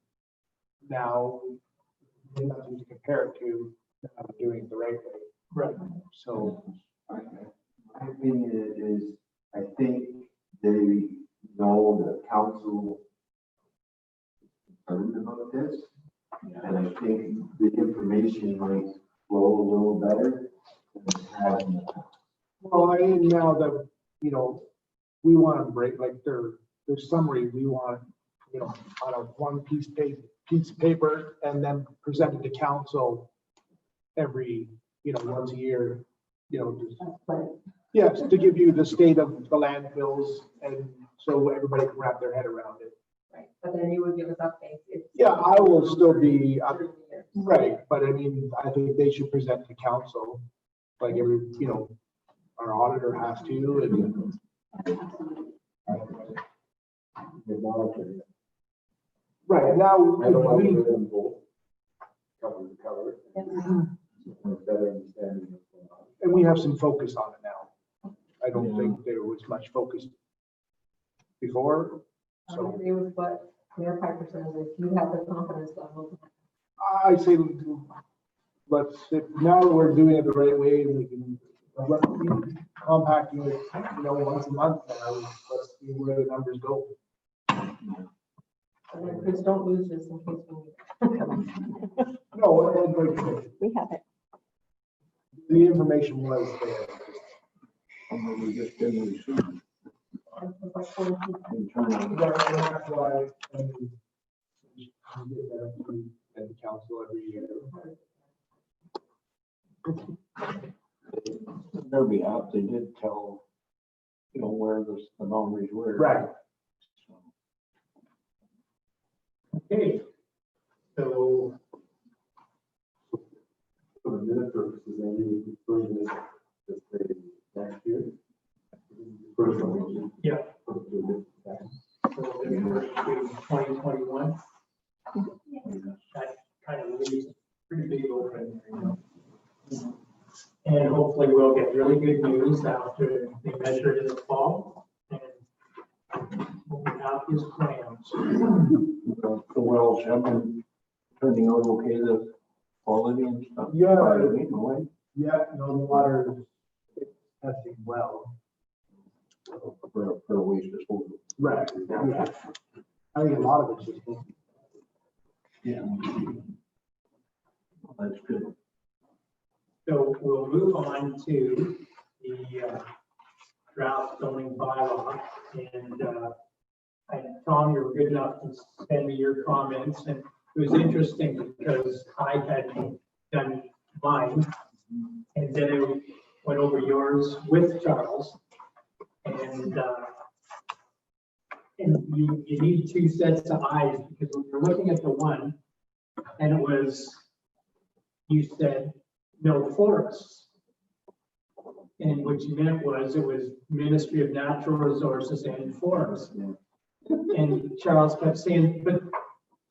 Speaker 7: now. There's nothing to compare it to, doing it the right way.
Speaker 3: Right.
Speaker 7: So,
Speaker 11: My opinion is, I think they know the council is concerned about this. And I think the information might flow a little better than it has in the past.
Speaker 7: well, I mean, now that, you know, we want to break, like their summary, we want, you know, on a one piece of paper and then present it to council every, you know, once a year, you know, just, yes, to give you the state of the landfills and so everybody can wrap their head around it.
Speaker 9: Right, but then you would give us updates.
Speaker 7: Yeah, I will still be, right, but I mean, I think they should present to council, like every, you know, our auditor has to, and
Speaker 5: They monitor it.
Speaker 7: right, now,
Speaker 5: I don't want to
Speaker 7: we,
Speaker 5: do them both, cover to cover. For a better understanding of what's going on.
Speaker 7: and we have some focus on it now. I don't think there was much focus before,
Speaker 9: I
Speaker 7: so
Speaker 9: agree with what Mayor Piper says, if you have the confidence level.
Speaker 7: I say, let's, now that we're doing it the right way, and we can, let's be compacting it, you know, once a month now, let's see where the numbers go.
Speaker 9: And then Chris, don't lose this in case we need it.
Speaker 7: No, and like,
Speaker 1: We have it.
Speaker 7: the information was there.
Speaker 8: And we just didn't receive it internally.
Speaker 7: That's why, and we get that from the council every year.
Speaker 8: Their behalf, they did tell, you know, where the boundaries were.
Speaker 7: Right.
Speaker 8: So,
Speaker 3: Okay. So
Speaker 5: For the minute purposes, then you refer to this next year. First one.
Speaker 3: Yeah.
Speaker 5: Put it to a different time.
Speaker 3: So we're to 2021. That kind of leaves a pretty big open. And hopefully we'll get really good news after they measure it in the fall. And we'll be happy as clams.
Speaker 8: The wells have been turning out okay, the quality and stuff.
Speaker 7: Yeah.
Speaker 8: Right.
Speaker 7: Yeah, no, the water is testing well.
Speaker 8: For waste disposal.
Speaker 7: Right. Yeah. I think a lot of it's just.
Speaker 8: Yeah. That's good.
Speaker 3: So we'll move on to the draft zoning bylaw. And Tom, you were good enough to send me your comments. And it was interesting because I had done mine. And then I went over yours with Charles. And you need two sets of eyes because when you're looking at the one and it was, you said, no forests. And what you meant was it was Ministry of Natural Resources and Forests. And Charles kept saying, but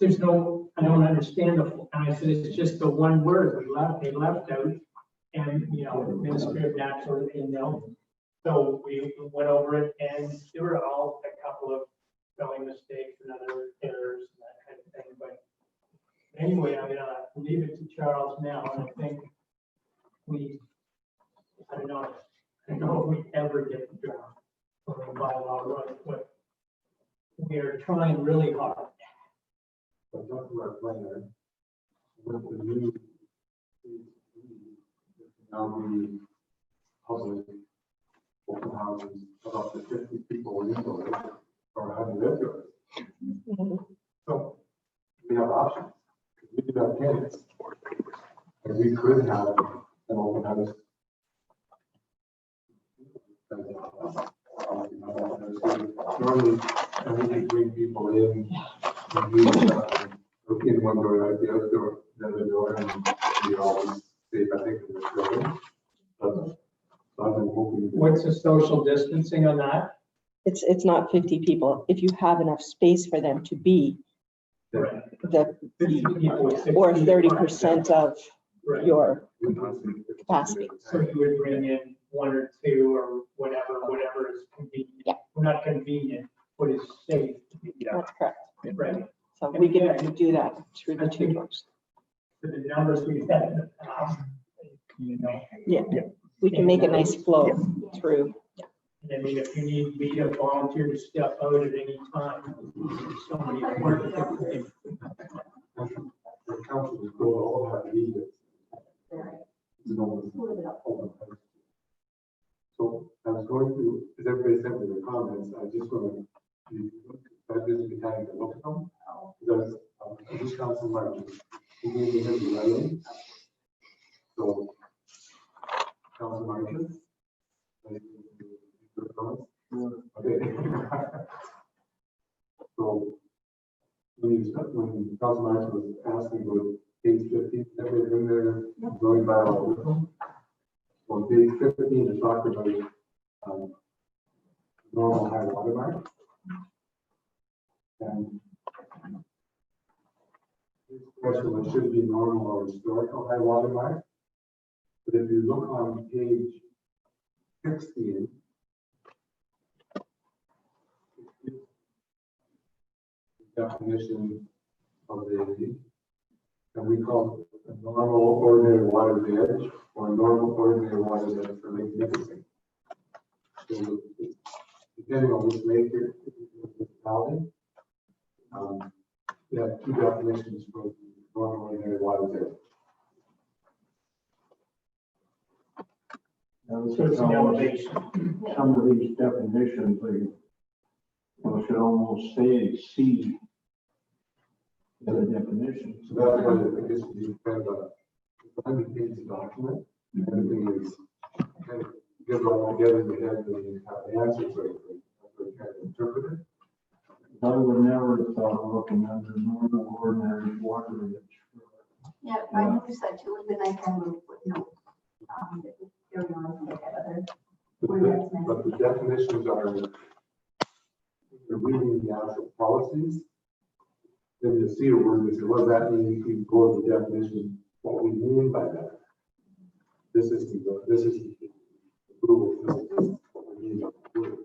Speaker 3: there's no, I don't understand and I said, it's just the one word they left out. And, administrative natural, so we went over it and there were all a couple of spelling mistakes and other errors and that kind of thing, but anyway, I'm gonna leave it to Charles now, and I think I don't know if we ever get the draft from the bylaw right, but we are trying really hard.
Speaker 5: But talking about planner, with the new now the public open houses of up to 50 people in those or 100 acres. So we have options. We do have candidates. And we could have an open house. Normally, and we can bring people in and use in one door, out the other door, the other door, and we always safe, I think, in this building. But I've been hoping.
Speaker 3: What's the social distancing on that?
Speaker 1: It's not 50 people. If you have enough space for them to be
Speaker 3: Right.
Speaker 1: the,
Speaker 3: 50 people with 6
Speaker 1: or
Speaker 3: feet
Speaker 1: 30% of
Speaker 3: Right.
Speaker 1: your capacity.
Speaker 3: So you would bring in 1 or 2 or whatever is convenient.
Speaker 1: Yeah.
Speaker 3: Well, not convenient, but is safe.
Speaker 1: That's correct.
Speaker 3: Right.
Speaker 1: So we can do that through the 2 doors.
Speaker 3: For the numbers we've had in the past,
Speaker 1: Yeah, we can make a nice flow through.
Speaker 3: I mean, if you need me to volunteer to step out at any time, somebody at work.
Speaker 5: The council is going to all have needed. Open house. So I was going to, as everybody sent me their comments, I just want to, I just be having to look at them. Because this council margin, he gave me his writing. So, council margin. Okay. So, when council margin was asking about page 15, everything in there, going by all of them. On page 15, it talked about normal high water mark. And this question was, should it be normal or historical high water mark? But if you look on page 16, definition of the, and we call it a normal ordinary water edge or a normal ordinary water edge for Lake Nipissing. So depending on which lake you're municipality, we have 2 definitions for normal ordinary water edge.
Speaker 3: So it's an elevation.
Speaker 8: Some of these definitions, they should almost say exceed the definition.
Speaker 5: So that's why I guess you kind of a 100-page document, and everything is kind of get it all together in your head and you have the answers so you can kind of interpret it.
Speaker 8: I would never have thought of looking under normal ordinary water edge.
Speaker 4: Yeah, I noticed that too, and then I kind of footnote, carry on to look at other.
Speaker 5: But the definitions are, you're reading the actual policies, then you see a word, you say, what does that mean? You go to the definition, what we mean by that. This is the rule, what we mean by the word.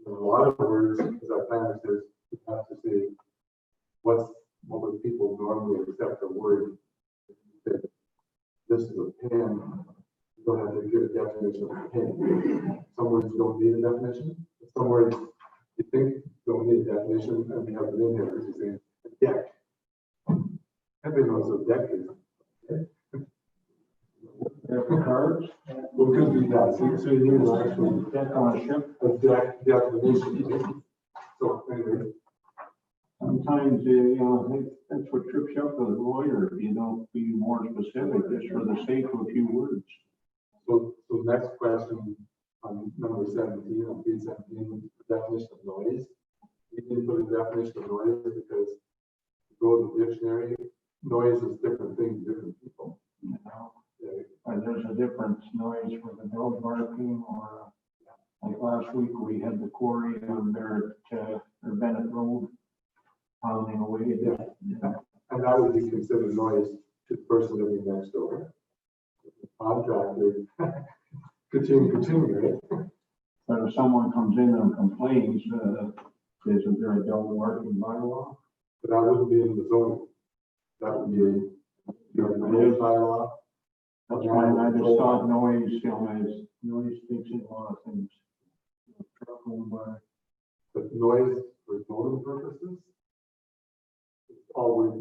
Speaker 5: In a lot of words, as our planner says, you have to say, what would people normally accept a word? This is a pen, you don't have to give a definition of a pen. Some words don't need a definition, some words you think don't need a definition, and we have it in here, because you say, deck. Everybody knows what deck is.
Speaker 8: Cards,
Speaker 5: Well, could be that, so you need an actual
Speaker 8: deck on a ship.
Speaker 5: a definition. So anyway,
Speaker 8: Sometimes, that's what trips you up as a lawyer, if you don't be more specific, just for the sake of a few words.
Speaker 5: so next question on number 17, on page 17, the definition of noise. We didn't put a definition of noise because you go to the dictionary, noise is different things to different people.
Speaker 8: You know, there's a difference noise for the dog barking or like last week we had the quarry on there at Bennett Road. pounding away.
Speaker 5: And that would be considered noise to the person living next door. The contractor, continue, right?
Speaker 8: But if someone comes in and complains, isn't there a double working bylaw?
Speaker 5: But that wouldn't be in the zoning. That would be a noise bylaw.
Speaker 8: That's why I just thought noise, noise takes in a lot of things. Truck going by.
Speaker 5: But noise for zoning purposes, it's all we're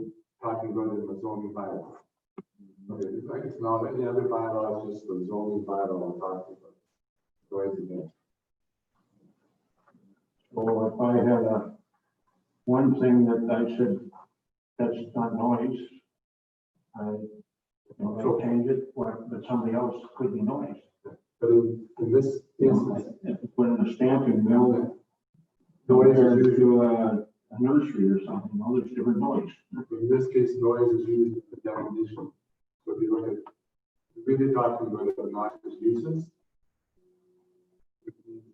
Speaker 5: talking about in the zoning bylaw. Okay, it's not any other bylaw, it's just the zoning bylaw we're talking about. Noise again.
Speaker 8: So if I had one thing that I said, that's not noise, I change it, but somebody else could be noise.
Speaker 5: But in this instance,
Speaker 8: If you put in a stamping mill,
Speaker 5: noise is
Speaker 8: compared
Speaker 5: usually,
Speaker 8: to a nursery or something, there's different noise.
Speaker 5: in this case, noise is used as a definition. So if you look at, if we did talking about obnoxious uses,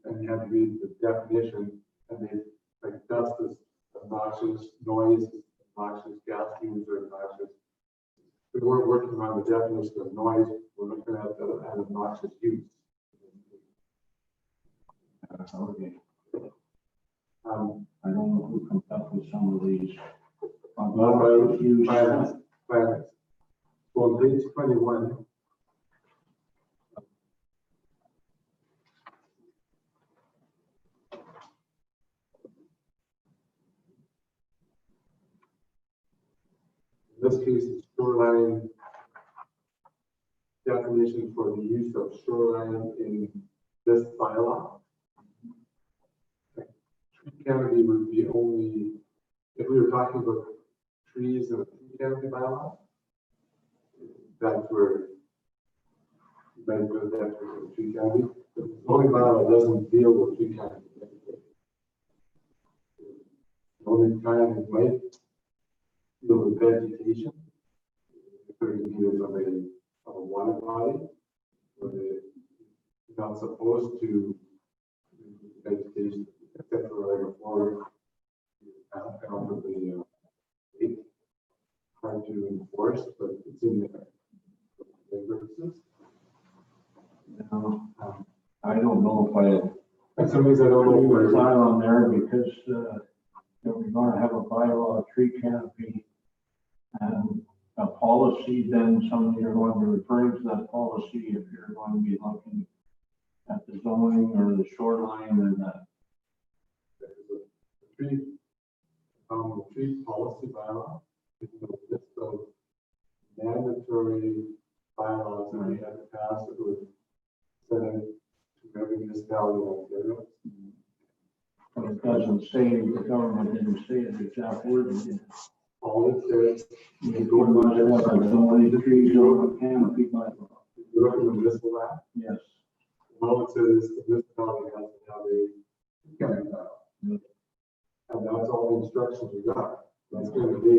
Speaker 5: and you have to read the definition, and they, like dust is obnoxious, noise is obnoxious, gas fumes are obnoxious. We weren't working on the definition of noise, we're looking at an obnoxious use.
Speaker 8: Okay.
Speaker 5: I
Speaker 8: I don't know who comes up with some of these.
Speaker 5: Finance. So on page 21. In this case, it's shoreline definition for the use of shoreline in this bylaw. Tree canopy would be only, if we were talking about trees in a tree canopy bylaw, that's where you might put that for the tree canopy. But the zoning bylaw doesn't deal with tree canopy. The only time it might deal with vegetation, if there is either of a water body, where they're not supposed to do vegetation, except for like a forest, out of the lake. Hard to enforce, but it's in there. Purposes.
Speaker 8: I don't know if
Speaker 5: And some things I don't know
Speaker 8: I
Speaker 5: where.
Speaker 8: file on there because, we're gonna have a bylaw, a tree canopy, and a policy, then somebody are going to be referring to that policy if you're going to be looking at the zoning or the shoreline and that.
Speaker 5: The tree policy bylaw, it's a list of mandatory bylaws that we had to pass that would send it to every municipality in Ontario.
Speaker 8: But it doesn't say, the government didn't say the exact wording. Did it?
Speaker 5: All it says,
Speaker 8: You go to the zoning trees or canopy bylaw.
Speaker 5: if you look at the municipal act,
Speaker 8: Yes.
Speaker 5: all it says is the municipality has to have a canopy bylaw. And that's all the instructions we got. That's going to be,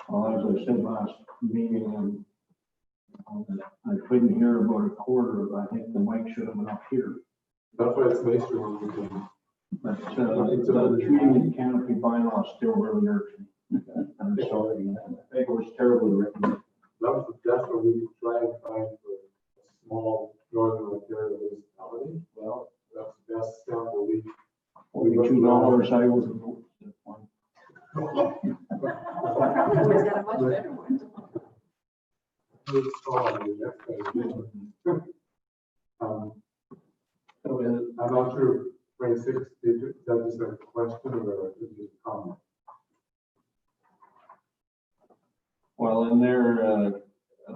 Speaker 8: Well, as I said last meeting, I couldn't hear about a quarter, but I think the mic should have been up here.
Speaker 5: that's why it's nicer when we can.
Speaker 8: But, the tree and canopy bylaw still really irks me. I'm sorry, I think it was terribly written.
Speaker 5: That was the best one we could try and find for a small northern Ontario municipality. Well, that's the best sample we.
Speaker 8: $42, I would have voted that one.
Speaker 9: Always got a much better one.
Speaker 5: I'm not sure, Frank, is that just a question or is it a comment?
Speaker 8: Well, in there,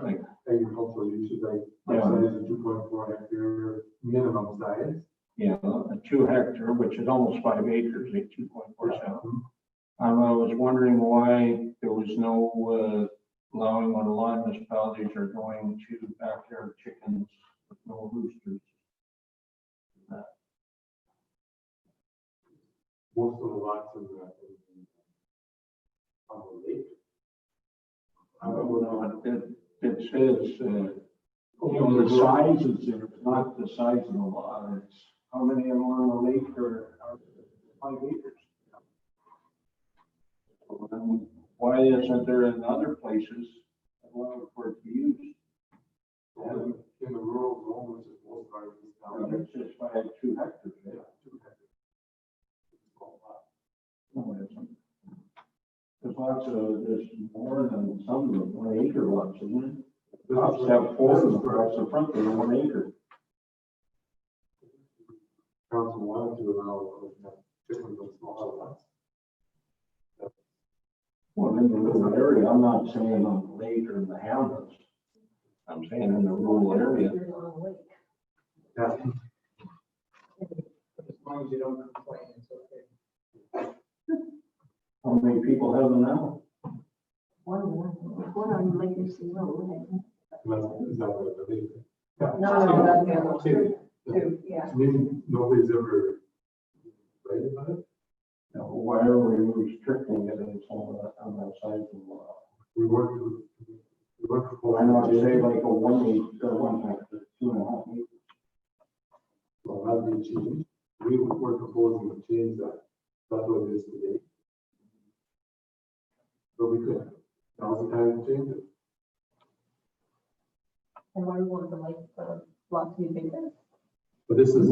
Speaker 8: like,
Speaker 5: Agricultural uses, like,
Speaker 8: Yeah.
Speaker 5: size of 2.4 hectare minimum size.
Speaker 8: yeah, a 2 hectare, which is almost 5 acres, a 2.47. I was wondering why there was no, allowing what a lot of municipalities are going to backyard chickens with no roosters.
Speaker 5: Most of the lots in the, on the lake. I don't know.
Speaker 8: It says, the size is there, it's not the size of the lot, it's how many of them on the lake are 5 acres. Why isn't there in other places allowed for it to be used?
Speaker 5: In the rural zone, which is most part of this town.
Speaker 8: It's just by 2 hectares,
Speaker 5: Yeah,
Speaker 8: right?
Speaker 5: 2 hectares. It's a small lot.
Speaker 8: No, it isn't. There's lots of, there's more than some of the 1 acre lots, isn't it?
Speaker 5: This
Speaker 8: Lots
Speaker 5: is
Speaker 8: have 4
Speaker 5: this
Speaker 8: of
Speaker 5: is
Speaker 8: them across the front, they're 1 acre.
Speaker 5: Council wanted to allow chickens on smaller lots.
Speaker 8: Well, in the rural area, I'm not saying on the lake or in the hamlets. I'm saying in the rural area.
Speaker 9: You're on a lake.
Speaker 5: Yeah.
Speaker 3: As long as you don't complain, it's okay.
Speaker 8: How many people have them now?
Speaker 4: One on Lake Michigan Road, I think.
Speaker 5: Is that what I believe?
Speaker 9: No, that's the other one.
Speaker 5: Two.
Speaker 9: Two, yeah.
Speaker 5: Maybe nobody's ever read about it.
Speaker 8: You know, why are we restricting it on that side of the law?
Speaker 5: We worked for.
Speaker 8: Why not say like a 1 acre, 1 hectare, 2.5 acres?
Speaker 5: Well, that'd be changed. We were proposing to change that. That's what it is today. But we could. Now's the time to change it.
Speaker 9: And why do you want the lake, lot to be bigger?
Speaker 5: But this is.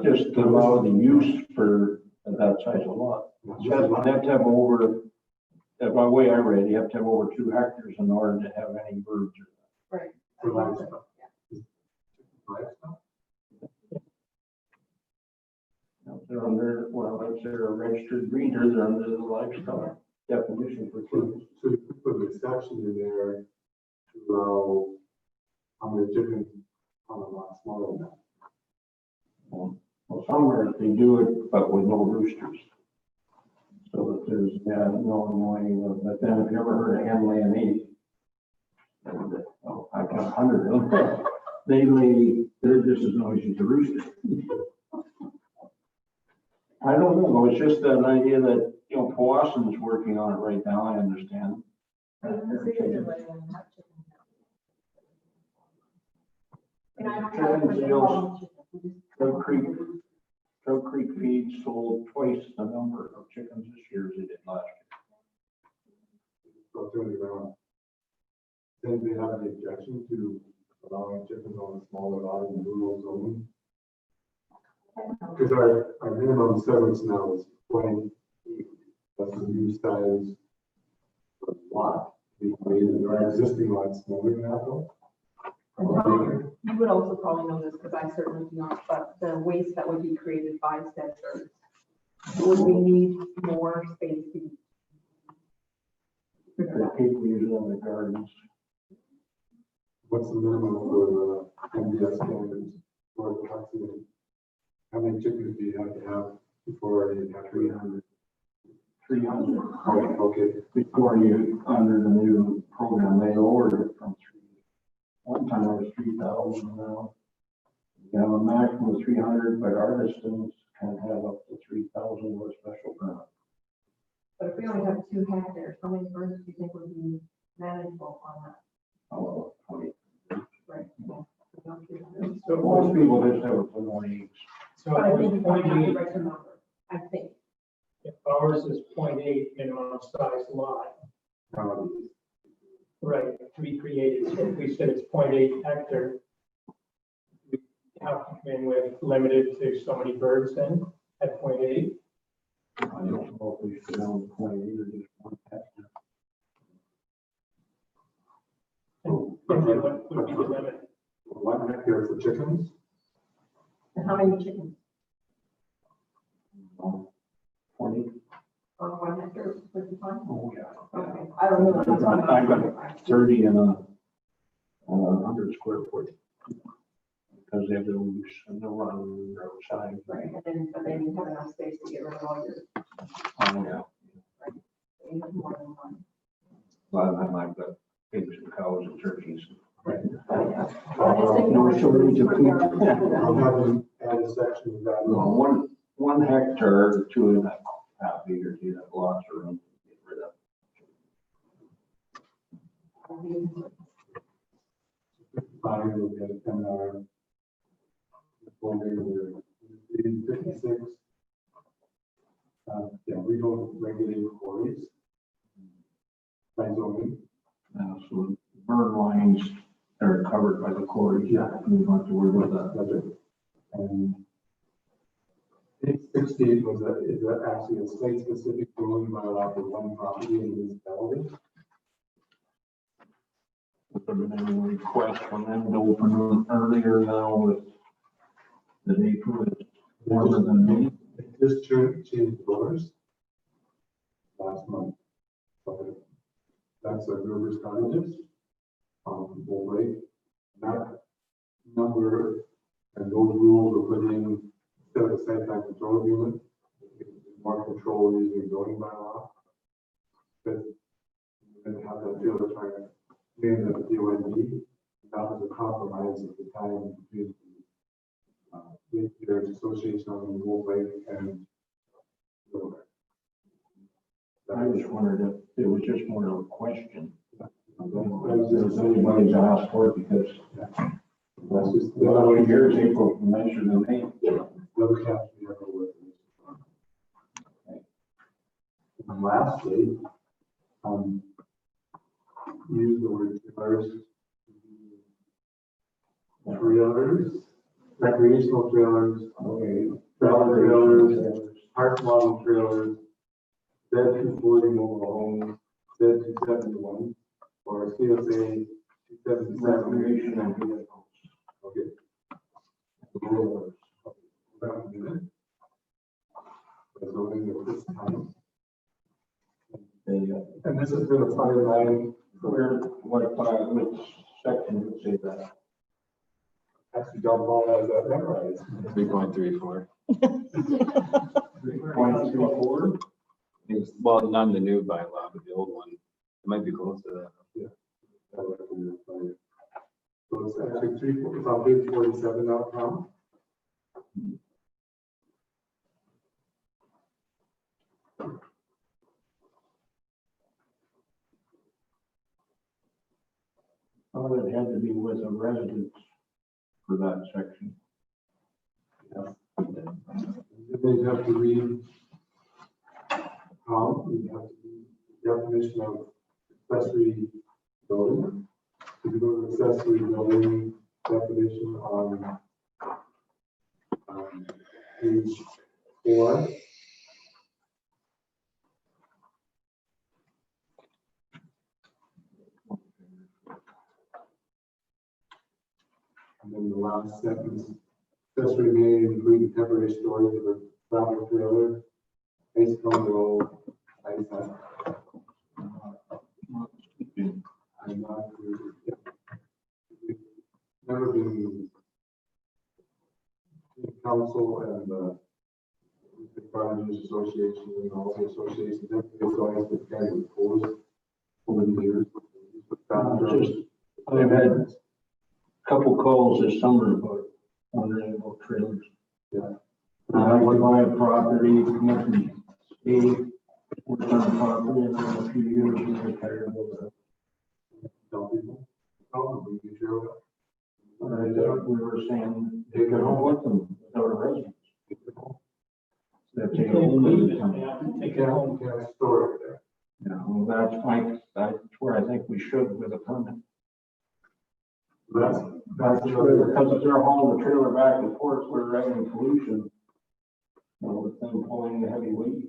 Speaker 8: Just to allow the use for that size of lot. You have to have over, by the way I read, you have to have over 2 hectares in order to have any birds.
Speaker 9: Right.
Speaker 5: For livestock. Livestock?
Speaker 8: They're under, well, if they're a registered breeder, they're under the livestock definition for chickens.
Speaker 5: So you could put an exception in there to allow how many chickens on a lot smaller than that.
Speaker 8: Well, some are, they do it, but with no roosters. So that there's, no annoying, but then if you ever heard of hen laying eggs, I've got 100 of them. They lay, they're just as noisy as a rooster. I don't know, it's just an idea that, Powassan's working on it right now, I understand.
Speaker 9: And I don't have a problem.
Speaker 8: Trout Creek Feed sold twice the number of chickens this year as they did last
Speaker 5: So turn it around. Then they have the objection to allowing chickens on a smaller lot in the rural zone. Because our minimum severance now is 0.8. That's the new size of lot. We created our existing lots smaller than that though.
Speaker 9: And Tom, you would also probably know this, because I certainly do not, but the waste that would be created by said birds, would we need more space to be?
Speaker 8: year. People use it on their gardens.
Speaker 5: What's the minimum for the MDS standards for the vaccine? How many chickens do you have to have before you have 300?
Speaker 8: 300.
Speaker 5: Okay.
Speaker 8: Before you, under the new program, they lowered it from 3. One time it was 3,000 now. You have a maximum of 300, but artisans can have up to 3,000 with a special permit.
Speaker 9: But if we only have 2 hectares, how many birds do you think would be manageable on that?
Speaker 8: Oh, 20.
Speaker 9: Right.
Speaker 3: So,
Speaker 8: Most people just have it for 1 eggs.
Speaker 3: so
Speaker 9: But I think you might have the
Speaker 3: 0.8,
Speaker 9: right number, I think.
Speaker 3: if ours is 0.8 minimum size lot, right, to be created, so if we said it's 0.8 hectare, we have to come in with limited to so many birds then at 0.8.
Speaker 8: I don't know if we should have 28 or just 1 hectare.
Speaker 3: And then what would be the limit?
Speaker 5: 1 hectare for chickens?
Speaker 9: And how many chickens
Speaker 8: 20?
Speaker 9: on 1 hectare would be fine?
Speaker 8: Oh, yeah.
Speaker 9: Okay, I don't know.
Speaker 8: I've got 30 in a 100 square foot. Because they have the roofs and the run outside.
Speaker 9: Right, but then you have enough space to get rid of all your,
Speaker 8: Oh, yeah.
Speaker 9: you have more than one.
Speaker 8: A lot of them I've got pigs and cows and turkeys.
Speaker 5: No
Speaker 8: shortage of food.
Speaker 5: I'll have them add a section of that.
Speaker 8: Well, 1 hectare, 2.5 acres, you have lots of room to get rid of.
Speaker 5: Fine, we'll get it from our. One day we're 56. Yeah, we don't regulate quarries. by zoning.
Speaker 8: So burn lines are covered by the quarry.
Speaker 5: Yeah.
Speaker 8: You don't have to worry about that.
Speaker 5: That's it. And 868 is actually a site-specific zoning bylaw for one property in the municipality.
Speaker 8: But there been any request from them to open them earlier now with the date was warmer than me.
Speaker 5: They just changed doors last month. So that's a River's Cottages on Bull Lake. That number and those rules were put in instead of a site plan control agreement, more control using zoning bylaw. But and have that dealer trying to name the DOND. That was a compromise at the time between their association on Bull Lake and River.
Speaker 8: I just wondered if it was just more of a question.
Speaker 5: That
Speaker 8: If
Speaker 5: was
Speaker 8: there was anybody to ask for it because
Speaker 5: That's just
Speaker 8: the last years, April, nicer than May.
Speaker 5: another cap we have to work with. And lastly, use the word trailers, recreational trailers, okay, travel trailers, park model trailers, Z240 mobile homes, Z271, or CSA 277.
Speaker 8: Recreation and vehicles.
Speaker 5: Okay. Zoning at this time. And this has been a fine line
Speaker 8: Where, which section would say that?
Speaker 5: actually John Paul has that memorized.
Speaker 10: 3.34.
Speaker 8: 3.34?
Speaker 10: Well, not the new bylaw, but the old one. It might be close to that.
Speaker 5: So it's actually it's on page 47 now, Tom.
Speaker 8: Oh, it had to be with a residence for that section.
Speaker 5: Then you have to read, you have to read the definition of accessory building. If you go to accessory building definition on page 4. And then the last sentence, accessory may include temporary storage of a travel trailer, ice condo, ice hut. I'm not, never been in council and the Cottages Association and all the associations, it's always been kind of opposed over the years.
Speaker 8: I've had a couple calls this summer about wondering about trailers.
Speaker 5: Yeah.
Speaker 8: I would buy a property, come up and stay, work on the property, and then in a few years, you retire.
Speaker 5: Tell people, probably be true.
Speaker 8: We were saying, they could home with them without a residence. That they own.
Speaker 5: Take it home, can't store it there.
Speaker 8: Yeah, well, that's where I think we should with a permit.
Speaker 5: That's
Speaker 8: Because if they're hauling the trailer back and forth, we're having pollution. You know, with them pulling the heavy weight.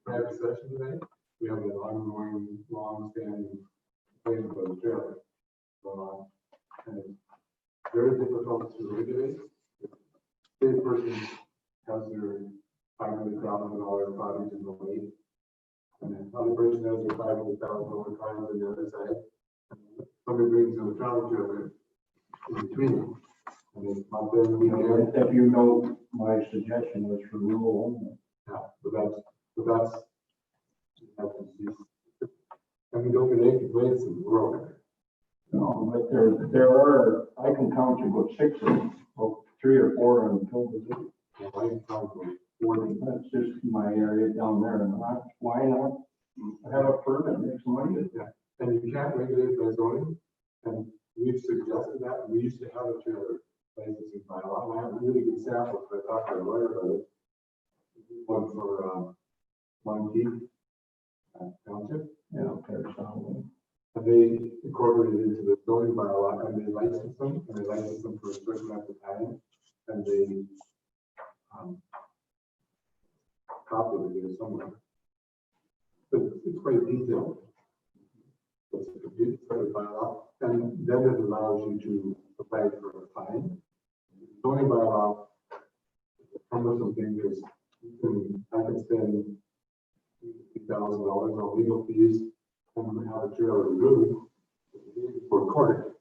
Speaker 5: private session today. We have an ongoing, long-standing thing for the trailer. And it's very difficult to regulate. Say a person has their $500,000 project in the lake, and then another person has their $500,000 project on the other side. And somebody brings in a travel trailer in between. And it's not there to be there.
Speaker 8: If you know, my suggestion was for rural only.
Speaker 5: Yeah, but that's. I mean, don't get any complaints in the world.
Speaker 8: No, but there are, I can count you about 6 of them, well, 3 or 4 on the total.
Speaker 5: Well, I can count on 40.
Speaker 8: That's just my area down there, and why not have a permit, make some money?
Speaker 5: And you can't regulate by zoning, and we've suggested that, we used to have a trailer licensing bylaw, and I have really good samples, but I talked to a lawyer about it. One for, Monkey, Township.
Speaker 8: Yeah, okay.
Speaker 5: And they incorporated into the zoning bylaw, and they licensed them, for a certain amount of time, and they, copy it here somewhere. But it's quite detailed. It's a complete set of bylaw, and then it allows you to apply for a fine. Zoning bylaw, the cumbersome thing is, I can spend $3,000 on legal fees and have a trailer removed for court.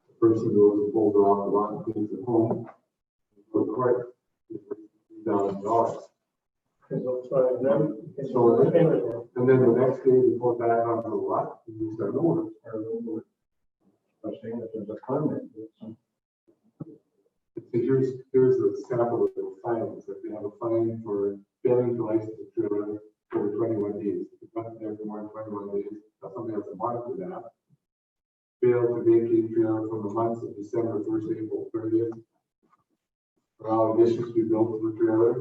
Speaker 5: The person goes and pulls it off the lot and takes it home for court. $3,000. So, and then the next day they pull it back onto the lot and you start over.
Speaker 8: Especially if there's a permit.
Speaker 5: Here's the sample of the fines. If they have a fine for failing to license a trailer over 21 days, if it's not there for more than 21 days, that's something else to monitor that. Fail to vacate trailer from the months of December 1st to April 30th. Allow additions to be built to the trailer.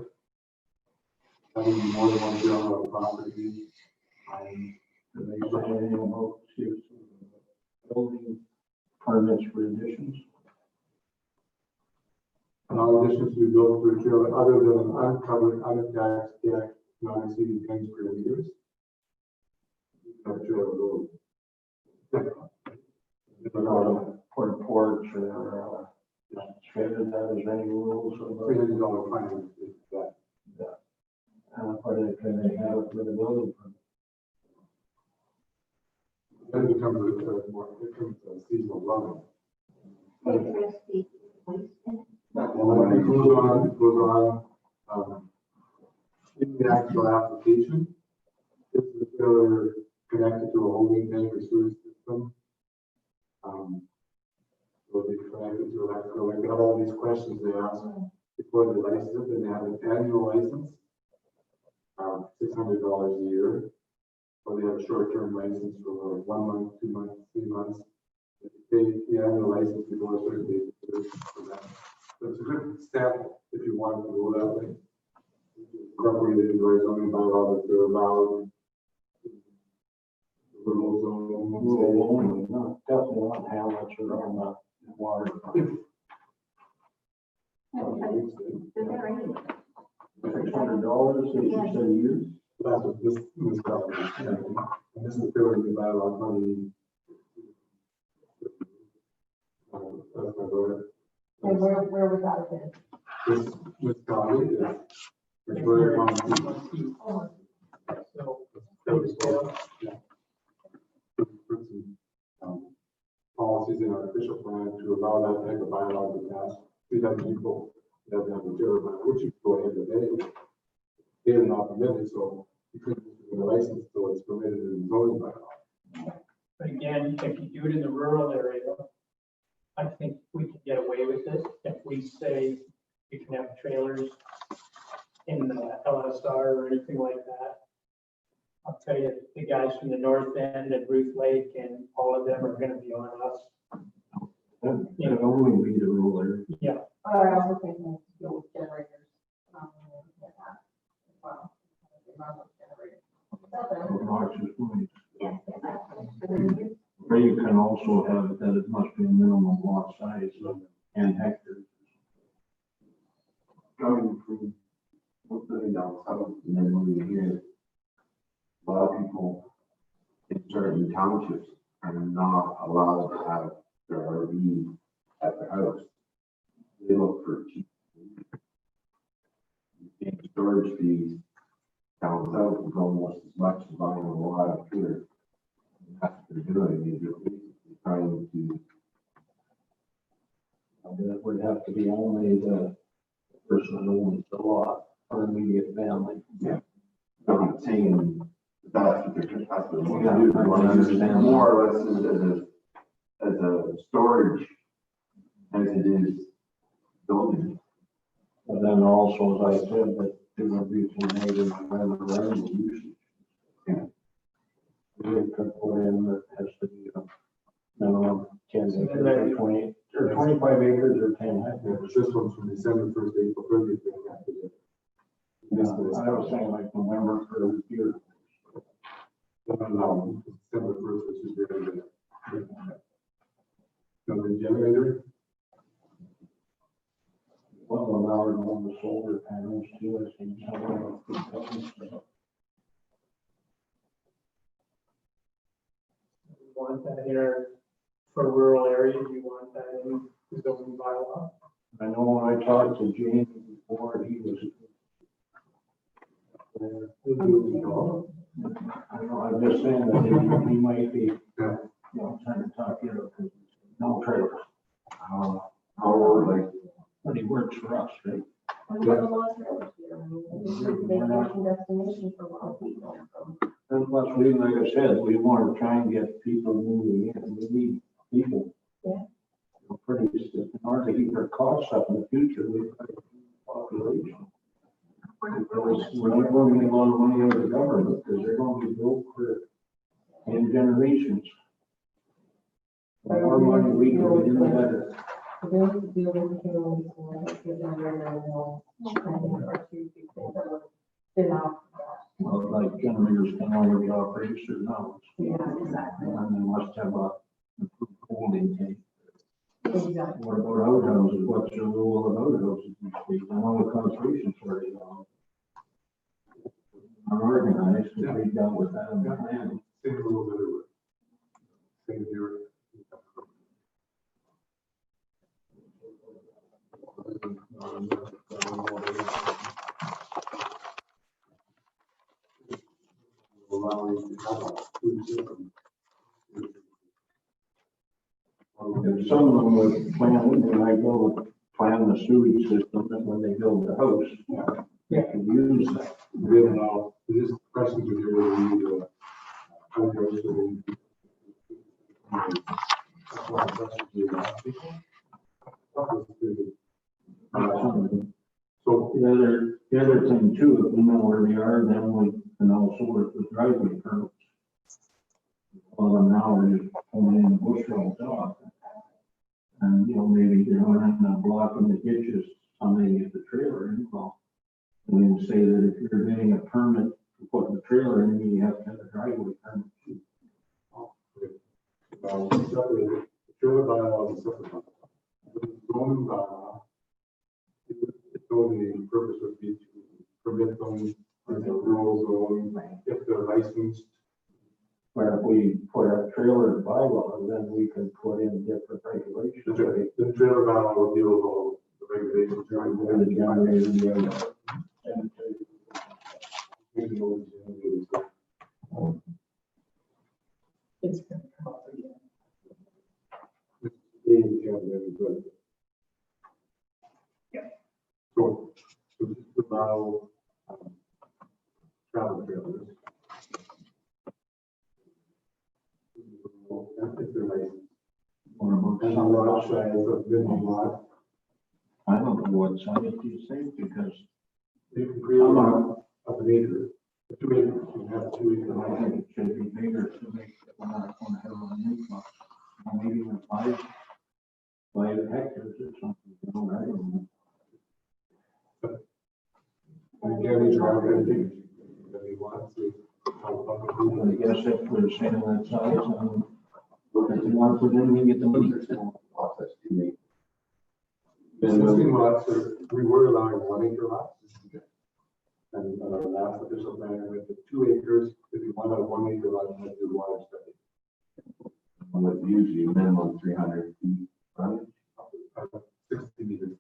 Speaker 5: Having more than one trailer on the property.
Speaker 8: Do they say anything about building permits for additions?
Speaker 5: Allow additions to be built to a trailer other than an uncovered, unattached deck, not exceeding 10 square meters. That trailer road.
Speaker 8: For the porch or, traded that, is there any rules about?
Speaker 5: $300 fine is that.
Speaker 8: Can they have it for the building permit?
Speaker 5: Then it becomes a seasonal dwelling.
Speaker 4: Take risk, take place.
Speaker 5: And then it goes on, in the actual application, if the trailer connected to a holding tank or sewer system, will be connected to electrical, they got all these questions they ask before they license it, and they have an annual license, $600 a year, or they have a short-term license for 1 month, 2 months, 3 months. If they take the annual license before a certain date, for that. So it's a good sample if you want to go that way. Incorporate it into our zoning bylaw that they're allowed. Rural zone.
Speaker 8: No, definitely not hamlets or on the water. $600 that you said a year?
Speaker 5: That's what this property is. And this is the building bylaw 20. That's my brother.
Speaker 9: And where was that again?
Speaker 5: This county is. It's very common. Yeah. Put some policies in our official plan to allow that type of bylaw to pass. 3,000 people that have a trailer plan, which you go ahead today. They're not permitted, so you couldn't get a license until it's permitted in the zoning bylaw.
Speaker 3: But again, if you do it in the rural area, I think we can get away with this. If we say you can have trailers in the LSR or anything like that. I'll tell you, the guys from the north end and Ruth Lake and all of them are gonna be on us.
Speaker 8: That only be the ruler.
Speaker 3: Yeah,
Speaker 9: But I also think we deal with generators. Get that as well. Generators.
Speaker 8: Obnoxious noise.
Speaker 4: Yes, exactly.
Speaker 8: Or you can also have that it must be a minimum lot size of 10 hectares.
Speaker 11: Coming from, living down south, and then moving here, a lot of people in certain townships are not allowed to have their RV at the house. They look for cheap. Storage fees down south is almost as much as buying a lot up here. That's what they're doing, they're basically trying to.
Speaker 8: It would have to be only the person who owns the lot or immediate family.
Speaker 11: Yeah. I'm not saying that's what that's what they're
Speaker 8: Yeah,
Speaker 11: going to do.
Speaker 8: I understand.
Speaker 11: More or less as a storage as it is building.
Speaker 8: And then also, as I said, that there would be some native rental usage.
Speaker 11: Yeah.
Speaker 8: We could put in that has to be a minimum 10
Speaker 3: So then
Speaker 8: acres
Speaker 3: that-
Speaker 8: or 20, or 25 acres or 10
Speaker 5: Yeah,
Speaker 8: hectares.
Speaker 5: but this one's from December 1st to April 30th. They have to do. This is.
Speaker 8: I was saying like November for a year.
Speaker 5: December 1st, which is the end of
Speaker 8: solar panels too, I think. So,
Speaker 3: You want that here for rural areas, you want that in the zoning bylaw?
Speaker 8: I know when I talked to Jamie before, he was. I know, I'm just saying that he might be, trying to talk, because no trailers.
Speaker 11: How, like,
Speaker 8: But he works for us, right?
Speaker 9: And what the laws are here, I mean, this is a vacation destination for a lot of people, so.
Speaker 8: And plus, we, like I said, we want to try and get people moving in, we need people.
Speaker 9: Yeah.
Speaker 8: Pretty, in order to keep our costs up in the future, we've got a huge population. Because we're not going to get a lot of money out of the government, because they're going to be built for 10 generations. The more money we can get in, the better.
Speaker 9: We're going to deal with the communities and like get them there and know. I think are two big things that would fit out.
Speaker 8: Well, like generators can only be operated certain hours.
Speaker 9: Yeah, exactly.
Speaker 8: And they must have a improved cold intake.
Speaker 9: Exactly.
Speaker 8: What about outhouses? What's the rule of outhouses these days? I know the conservation's already on. Unorganized, because we dealt with that in the plan.
Speaker 5: Same rules everywhere. Same here. Allowing to have a food system.
Speaker 8: And some of them would plan, they might go plan the sewage system, and when they build the house, they can use that.
Speaker 5: We don't know, this question to hear whether we need a. So,
Speaker 8: The other thing too, if we know where they are, then we can also work with driveway permits. Well, now we're just pulling in the bush roads off. And, maybe they're running a block in the ditches, somebody get the trailer in, well. We can say that if you're getting a permit to put the trailer in, you have to have a driveway permit too.
Speaker 5: separate, trailer bylaw is separate. The zoning bylaw, it's only the purpose would be to permit them in the rural zone if they're licensed.
Speaker 8: Where if we put a trailer bylaw, then we can put in different regulations.
Speaker 5: The trailer bylaw will deal with all the regulations.
Speaker 8: And the generator, the other.
Speaker 3: It's gonna come up again.
Speaker 5: So, just allow travel trailers. If they're licensed.
Speaker 8: Or about
Speaker 5: And a
Speaker 8: some
Speaker 5: lot
Speaker 8: outside.
Speaker 5: size of minimum lot,
Speaker 8: I don't know what size you say, because
Speaker 5: you can create a lot of an acre. 2 acres, you can have 2 acre
Speaker 8: I
Speaker 5: lot.
Speaker 8: think it should be bigger to make it not going to have an influx. Maybe even 5 hectares or something, I don't know.
Speaker 5: You can't each have anything that you want to.
Speaker 8: I guess if we're saying that size, if you want to put in, we get the money.
Speaker 11: Process to make.
Speaker 5: Existing lots are, we were allowing 1 acre lots. And last official plan went to 2 acres, if you want a 1 acre lot, you have to do water study.
Speaker 11: With usually a minimum 300 feet, right?
Speaker 5: 60 meters.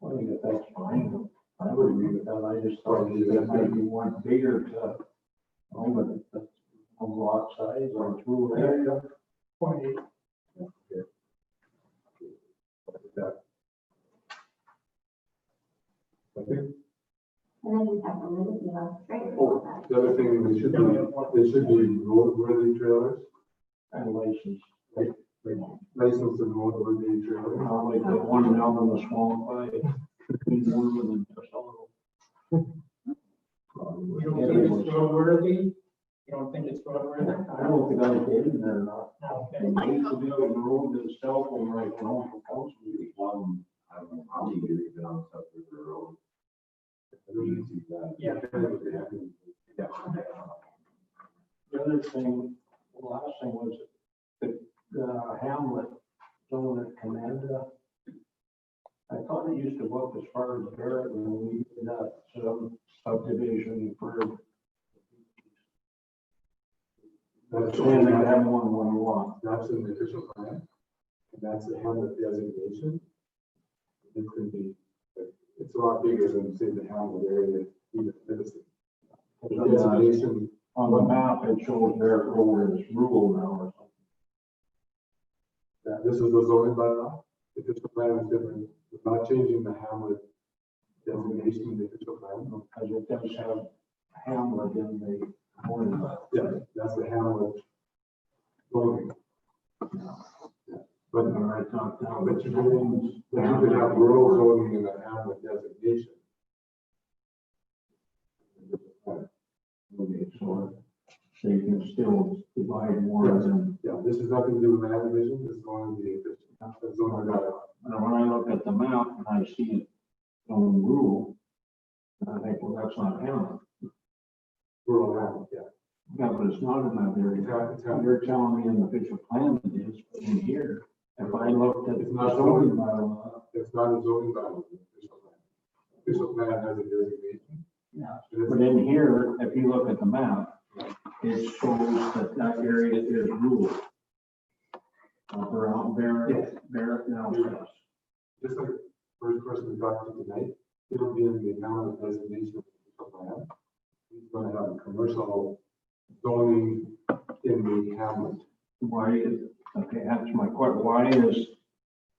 Speaker 8: I think that that's fine. I would agree with that. I just thought that might be one bigger to, but that's a lot size or through area.
Speaker 3: 0.8.
Speaker 5: Okay.
Speaker 4: And then we have to limit the amount of trailers.
Speaker 5: Oh, the other thing, they should be roadworthy trailers,
Speaker 8: And license.
Speaker 5: like licensed and roadworthy trailers.
Speaker 8: Not like the one down in the swamp by, between Mormon and Costello.
Speaker 3: You don't think it's roadworthy? You don't think it's roadworthy?
Speaker 8: I don't know if the guy did it or not.
Speaker 3: Okay.
Speaker 8: They used to do it on the road to the cell phone right now for council.
Speaker 11: I don't know how many years you've been on South River Road. You see that.
Speaker 3: Yeah.
Speaker 11: Yeah.
Speaker 8: The other thing, the last thing was the Hamlet zone at Commanda. I thought it used to go up as far as Barrett when we did that subdivision for.
Speaker 5: That's
Speaker 8: And I have one we want.
Speaker 5: That's in the official plan, and that's the hamlet designation. It could be, it's a lot bigger than, say, the hamlet area, even Livingston. The designation,
Speaker 8: On the map, it shows Barrett Road as rural now or something.
Speaker 5: that this is the zoning bylaw, the official plan is different, it's not changing the hamlet designation in the official plan.
Speaker 8: Because it does have hamlet in the morning.
Speaker 5: Yeah, that's the hamlet zoning. But,
Speaker 8: When I talked down,
Speaker 5: but you could have rural zoning in the hamlet designation.
Speaker 8: Okay, so you can still divide more than,
Speaker 5: Yeah, this has nothing to do with land division, this is only the official, zoning bylaw.
Speaker 8: and when I look at the map and I see it on rural, I think, well, that's not hamlet.
Speaker 5: Rural hamlet, yeah.
Speaker 8: Yeah, but it's not in that area. You're telling me in the official plan it is, but in here, if I looked at
Speaker 5: It's
Speaker 8: the
Speaker 5: not
Speaker 8: zoning
Speaker 5: zoning.
Speaker 8: bylaw,
Speaker 5: It's not a zoning bylaw, it's an official plan. Official plan has a designation.
Speaker 8: yeah.
Speaker 5: It
Speaker 8: But
Speaker 5: is-
Speaker 8: in here, if you look at the map, it shows that that area is rural. Around Barrett now says.
Speaker 5: Just like the first person we talked to tonight, it'll be in the hamlet designation of the official plan. He's gonna have a commercial zoning in the hamlet.
Speaker 8: Why is, okay, that's my question, why is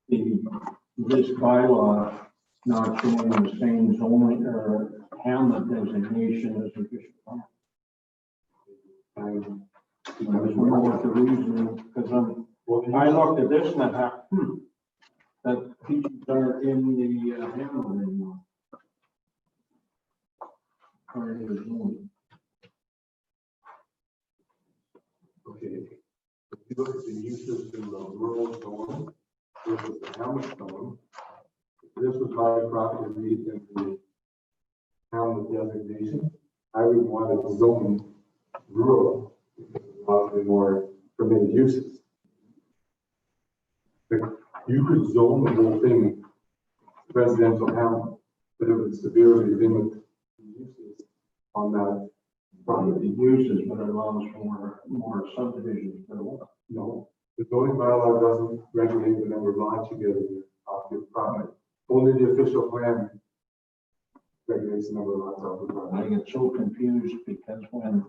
Speaker 8: this bylaw not showing the same zoning or hamlet designation as official plan?
Speaker 5: And
Speaker 8: I just wonder what the reason, because I looked at this and I thought, that features are in the hamlet anymore. Or in the zoning.
Speaker 5: okay, if you look at the uses in the rural zone versus the hamlet zone, if this was my property read in the hamlet designation, I would want it zoned rural, because it allows me more permitted uses. Like, you could zone the whole thing residential hamlet, but it would severely limit uses on that property.
Speaker 8: The uses, but it allows for more subdivisions per lot.
Speaker 5: No, the zoning bylaw doesn't regulate the number of lots you get off your property. Only the official plan regulates the number of lots off the
Speaker 8: I
Speaker 5: property.
Speaker 8: get so confused because when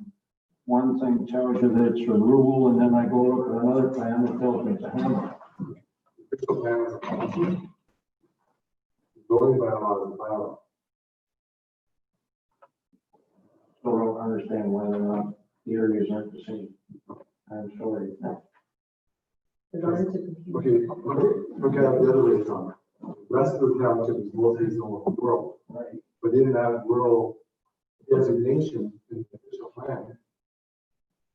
Speaker 8: one thing tells you that it's a rule and then I go look at another plan that tells me it's a hamlet.
Speaker 5: The official plan is a policy. The zoning bylaw is a bylaw.
Speaker 8: So I don't understand whether or not the areas aren't the same. I'm sorry.
Speaker 9: There's always a confusion.
Speaker 5: Okay, look at it the other way, Tom. The rest of the township is mostly zoned rural,
Speaker 8: Right.
Speaker 5: but they didn't have rural designation in the official plan.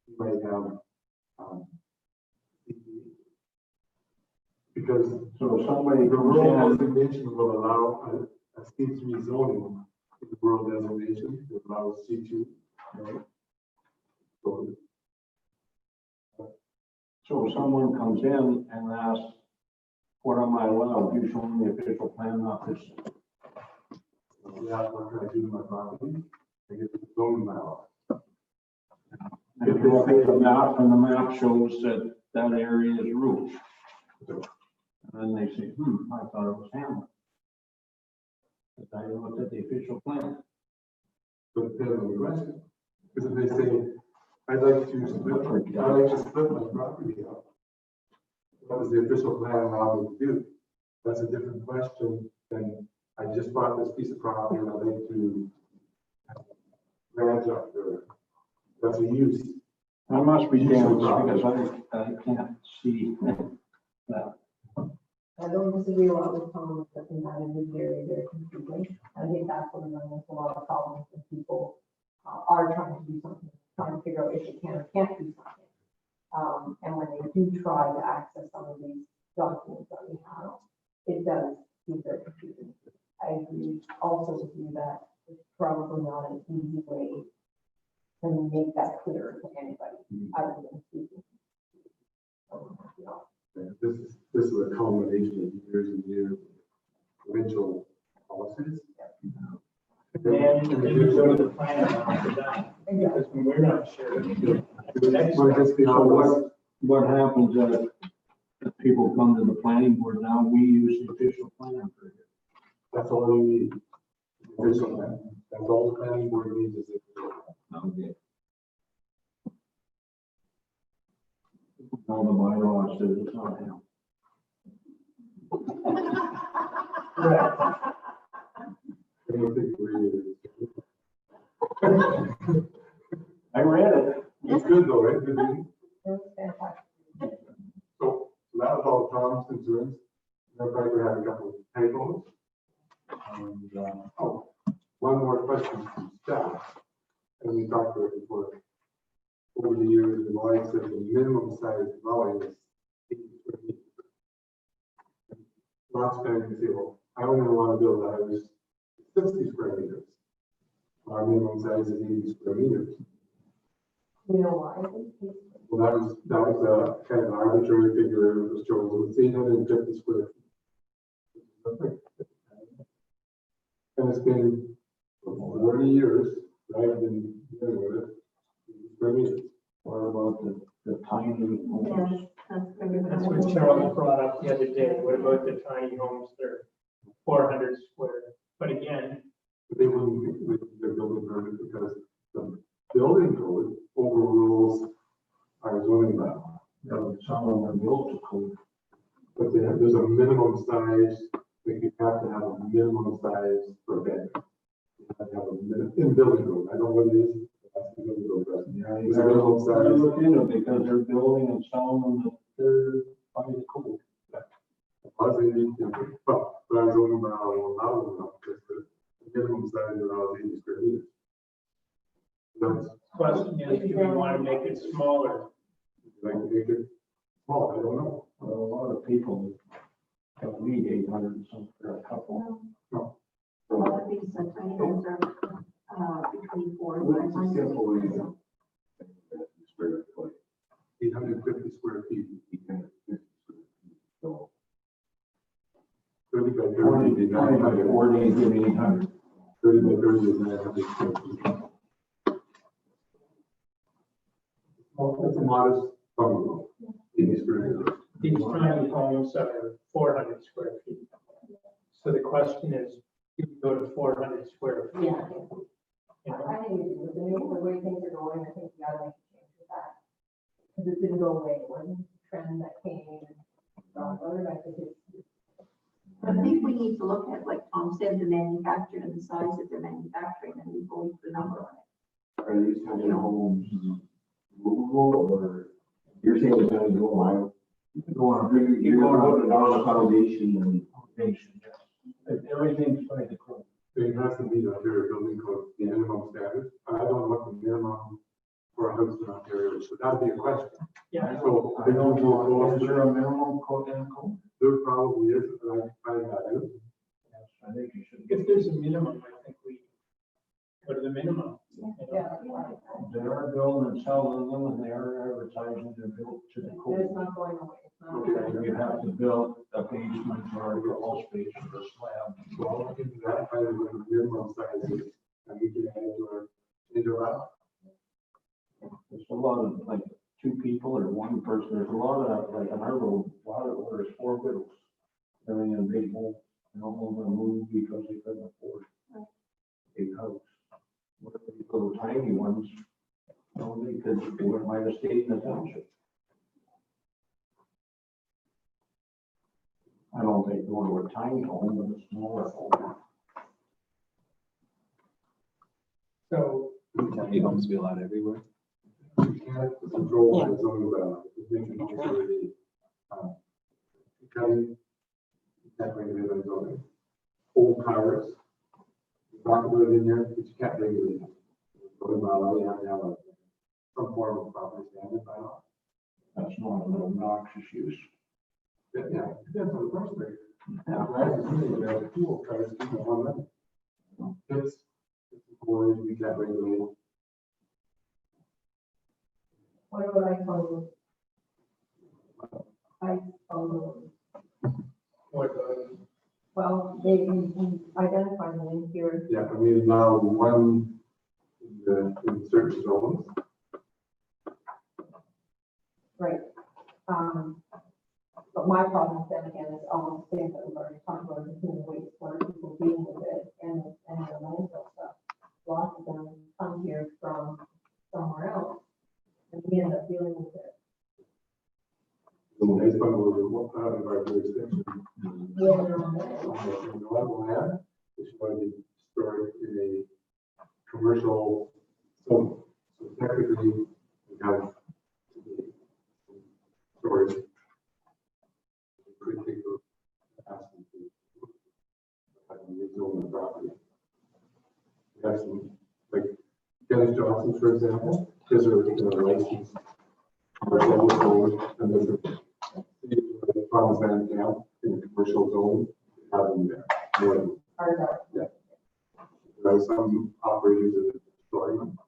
Speaker 5: You might have, because
Speaker 8: So if somebody
Speaker 5: the
Speaker 8: comes
Speaker 5: rural
Speaker 8: in,
Speaker 5: designation will allow a C3 zoning in the rural designation, it allows C2. Right?
Speaker 8: so if someone comes in and asks, what am I allowed? You show them the official plan, not this.
Speaker 5: Yeah, what can I do to my property? I get the zoning bylaw.
Speaker 8: If you look at the map and the map shows that that area is rural. And then they say, I thought it was hamlet. But I looked at the official plan.
Speaker 5: But it depends on the question. Because if they say, I'd like to split my property up. What does the official plan allow me to do? That's a different question than, I just bought this piece of property and I'd like to ranch up there. That's a use.
Speaker 8: I must be damned because I can't see that.
Speaker 9: I don't disagree a lot with Tom, but in that it is very, very confusing. I think that's what runs a lot of problems when people are trying to do something, trying to figure out if they can or can't do something. And when they do try to access some of these documents that we have, it does be very confusing. I agree also with you that it's probably not an easy way to make that clear to anybody, other than speaking.
Speaker 5: This is a culmination of years and years of
Speaker 3: and then you go to the plan after that, because we're not sure. The next
Speaker 5: Might just be
Speaker 8: So
Speaker 5: all
Speaker 8: what happens if people come to the planning board now, we use the official plan for it.
Speaker 5: that's all you need. Official plan. That's all the planning board needs is it.
Speaker 8: Okay. All the bylaws says it's not him.
Speaker 3: Correct.
Speaker 5: I don't think we-
Speaker 8: I read it.
Speaker 5: It's good though, right? Good reading.
Speaker 9: That's fantastic.
Speaker 5: So that was all Tom's concerns. Looks like we had a couple of typos. And, oh, one more question from staff. And we talked about it before. Over the years, the law said the minimum size dwelling is 80 square feet. Lots of times you say, well, I only want to build a house 60 square meters. Our minimum size is 80 square meters.
Speaker 9: You know why?
Speaker 5: Well, that was a kind of arbitrary figure that was chosen, it's 850 square feet. And it's been for 40 years, that I've been dealing with it, square meters.
Speaker 8: What about the tiny homes?
Speaker 3: That's what Charles brought up the other day. What about the tiny homes that are 400 square? But again,
Speaker 5: But they wouldn't be with their building permit because the building code overrules our zoning bylaw.
Speaker 8: Some of them are built to code.
Speaker 5: But there's a minimum size, like you have to have a minimum size per bed. You have to have a minimum, in building code, I don't know what it is, but that's the building code, but
Speaker 8: Yeah,
Speaker 5: Is there a minimum size?
Speaker 8: You look into it because they're building and selling them that they're by the code.
Speaker 5: I was in, but our zoning bylaw will allow them, because the minimum size allows 80 square meters. That's,
Speaker 3: question is, do we want to make it smaller?
Speaker 5: like, make it small, I don't know.
Speaker 8: Well, a lot of people don't need 800 and some for a couple.
Speaker 4: A lot of these tiny homes are between 4 and
Speaker 11: What's the
Speaker 4: 500.
Speaker 11: simple way to? Square foot.
Speaker 5: 850 square feet,
Speaker 11: 850 square feet. So
Speaker 5: 30 by 30
Speaker 8: 20
Speaker 5: would be
Speaker 8: by
Speaker 5: 900.
Speaker 8: 40, give me 800.
Speaker 5: 30 by 30 is 900 square feet. Well, that's a modest bungalow, 80 square meters.
Speaker 3: These tiny homes are 400 square feet. So the question is, do we go to 400 square feet?
Speaker 9: Yeah.
Speaker 3: You know?
Speaker 9: I think with the new, the way things are going, I think we gotta make a change with that. Because it didn't go away, it wasn't a trend that came. I think it's,
Speaker 4: I think we need to look at, like Tom said, the manufacturer and the size that they're manufacturing and we go with the number on it.
Speaker 11: are these tiny homes movable or you're saying it's gonna go on? You're going to put it on a foundation and.
Speaker 8: Foundation, yes. Everything's by the code.
Speaker 5: It has to be the Ontario Building Code, the minimum standard. I don't know what the minimum for a house in Ontario is, so that'd be a question.
Speaker 3: Yeah,
Speaker 5: So
Speaker 8: I don't know, is there a minimum code in code?
Speaker 5: there probably is, but I can find that out.
Speaker 8: Yes, I think you should.
Speaker 3: if there's a minimum, I think we go to the minimum. you know?
Speaker 9: yeah,
Speaker 8: They are building and selling them and they are advertising they're built to the
Speaker 9: it's
Speaker 8: code.
Speaker 9: not going away. It's not
Speaker 5: Okay.
Speaker 9: going
Speaker 8: You have to build a basement or a crawl space or a slab.
Speaker 5: So I'll look into that, find out what the minimum size is, and we can add it to our, into our,
Speaker 8: There's a lot of, like, two people or one person, there's a lot of, like, on our road, a lot of, where there's 4 widows. Living in a big home, and all of them moved because they couldn't afford a big house. What if these little tiny ones, you know, they wouldn't mind a state in the township. I don't think going to a tiny home, but a smaller home.
Speaker 3: So
Speaker 10: Tiny homes be allowed everywhere.
Speaker 5: you can't control the zoning bylaw. It's making it already, you can't regulate the zoning. Old cars, you talk about it in there, but you can't regulate it. Zoning bylaw, you have to have some form of property standard bylaw.
Speaker 8: That's not an obnoxious use.
Speaker 5: But yeah, it depends on the person. Yeah, right, it's really about the fuel cars, people want that. It's boys, we can't regulate it.
Speaker 9: What about iPhone? iPhone,
Speaker 3: what about
Speaker 9: Well, they identify them in here.
Speaker 5: Yeah, and we allow one in certain zones.
Speaker 9: Right. But my problem then again is almost the same that we've already talked about, the human waste, what are people dealing with it and the landfill stuff. Lots of them come here from somewhere else and we end up dealing with it.
Speaker 5: The nice part of our jurisdiction.
Speaker 9: Yeah, they're on there.
Speaker 5: On the level land, which is going to be stored in a commercial zone. So technically, we have storage. Could take the capacity to rezone the property. We have some, like Dennis Johnson, for example, his are licensed commercial zone, and there's a Thomas Van Camp in the commercial zone, have them there.
Speaker 9: Ours are.
Speaker 5: Yeah. There are some operators that are storing them.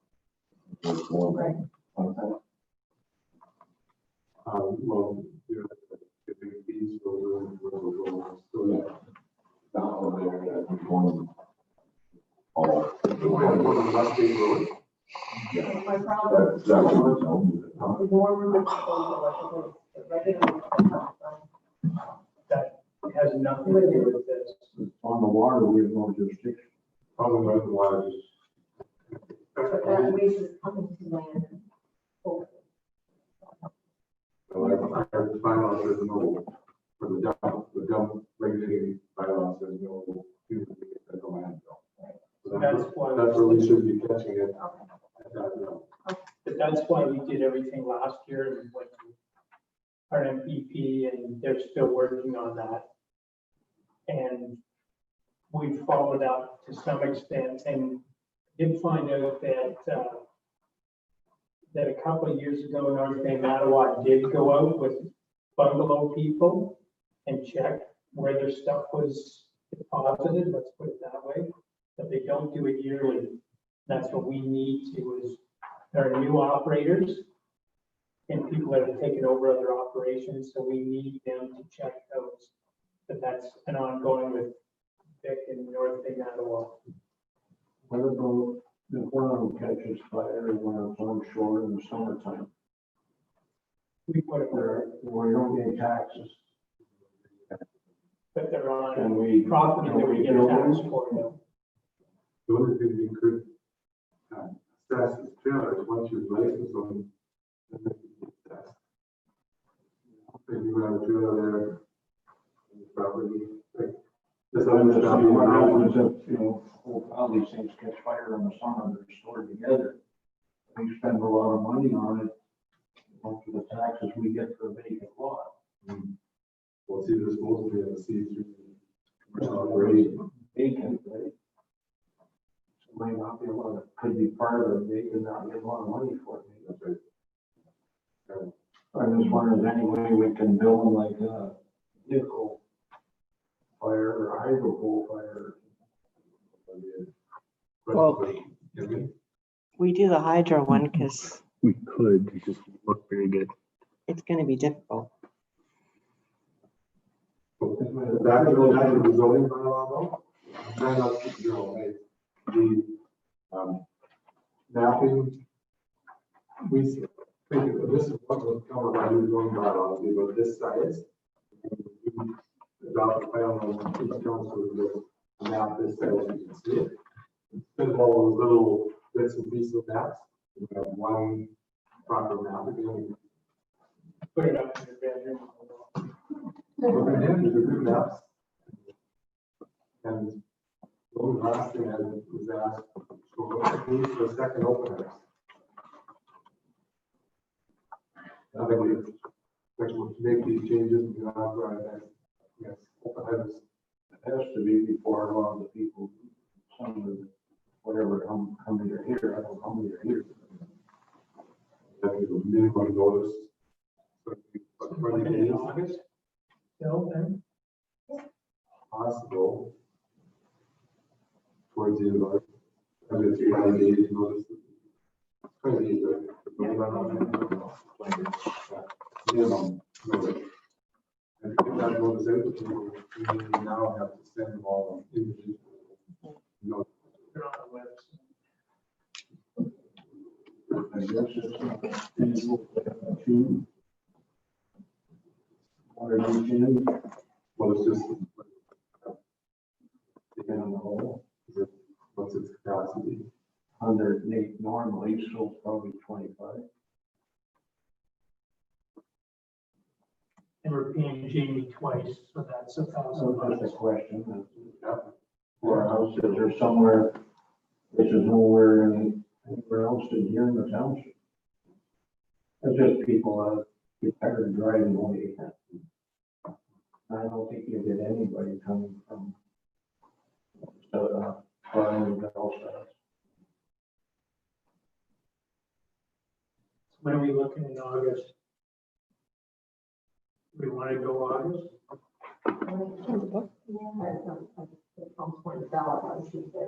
Speaker 9: Right.
Speaker 5: Well, you know, the big fees for the commercial zones, so yeah.
Speaker 11: Down there, one. Oh.
Speaker 9: My problem is the more we're the regular.
Speaker 3: That has nothing to do with this.
Speaker 8: On the water, we have no jurisdiction.
Speaker 5: Probably not the largest.
Speaker 9: But that waste is coming to land.
Speaker 5: So our bylaw says no, for the dump regulating bylaw says no, human beings at the landfill. So
Speaker 3: That's why.
Speaker 5: that's where we should be catching it
Speaker 9: Okay.
Speaker 5: at that level.
Speaker 3: But that's why we did everything last year and went to our MVP and they're still working on that. And we followed up to some extent and did find out that, that a couple of years ago, North Bay Mattawa did go out with bungalow people and check where their stuff was deposited, let's put it that way, but they don't do it yearly. That's what we need to is, there are new operators and people that have taken over other operations, so we need them to check those. But that's an ongoing with Vic and North Bay Mattawa.
Speaker 8: What about if one of them catches fire when it's on shore in the summertime,
Speaker 3: We put it where,
Speaker 8: where you don't get taxes?
Speaker 3: but they're on
Speaker 8: Can we?
Speaker 3: property that we get taxed for though.
Speaker 5: The only thing we could assess is trailers, once you're licensed on, then you can assess. If you have a trailer there, in the property, like, just
Speaker 8: What
Speaker 5: understand.
Speaker 8: happens if, you know, all these things catch fire in the summer, they're stored together. We spend a lot of money on it, for the taxes we get for a vacant lot.
Speaker 5: Well, see, they're supposed to be able to see through commercial operation.
Speaker 8: Vacant, right? So might not be a lot of, could be part of it, they could not get a lot of money for it.
Speaker 5: That's right.
Speaker 8: I just wonder if there's any way we can build like a vehicle fire or hydro pole fire.
Speaker 1: Well- We do the hydro one because
Speaker 6: We could, it just won't look very good.
Speaker 1: it's going to be difficult.
Speaker 5: Back to the zoning bylaw though, I'm not, you know, like, the, mapping, we think this is what was covered by the zoning bylaw, we go this size. Adopt a plan on each council to map this size, you can see it. Instead of all those little bits and pieces of maps, we have one proper map, again,
Speaker 3: Put it up in your bedroom.
Speaker 5: look at him, the good maps. And the only last thing I was asked, so what we need for a second opener? I think we, like, we'll make these changes and go out right then. Yes, open house.
Speaker 8: It has to be before a lot of the people, some of the, whatever, come either here, I don't know how many are here.
Speaker 5: That is a minimum notice. So, but 20
Speaker 3: Looking
Speaker 5: days
Speaker 3: in August. Still then,
Speaker 5: possible. Towards the end of our, I mean, 20 days notice. 20 days, right? Minimum notice. And if that notice those out to people, we now have to send them all individually. No,
Speaker 3: They're on the website.
Speaker 8: I guess it's feasible to have two. Water in,
Speaker 5: well, it's just,
Speaker 8: depending on the hole,
Speaker 5: what's its capacity?
Speaker 8: 108 normally, so probably 25.
Speaker 3: And we're paying Jamie twice, so that's
Speaker 8: So that's
Speaker 3: $1,000.
Speaker 8: a question.
Speaker 5: Yeah.
Speaker 8: Or else is there somewhere, this is nowhere anywhere else in here in the township? It's just people, get tired of driving away. I don't think you get anybody coming from, or anywhere else.
Speaker 3: When are we looking in August? We want to go August?
Speaker 9: At some point, ballot, I should say.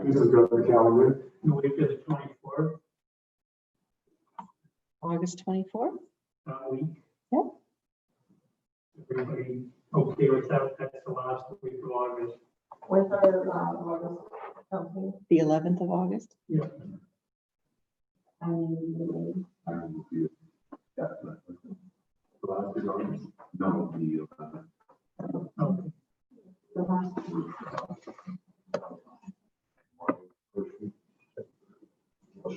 Speaker 5: This has got the calendar.
Speaker 3: The week of the 24th,
Speaker 1: August 24th?
Speaker 3: week?
Speaker 1: Yep.
Speaker 3: Everybody okay with that? That's the last week of August.
Speaker 9: When's our, August company?
Speaker 1: The 11th of August?
Speaker 3: Yeah.
Speaker 9: I mean,
Speaker 5: The last big August.
Speaker 11: No, the,
Speaker 3: Okay.
Speaker 9: the last week.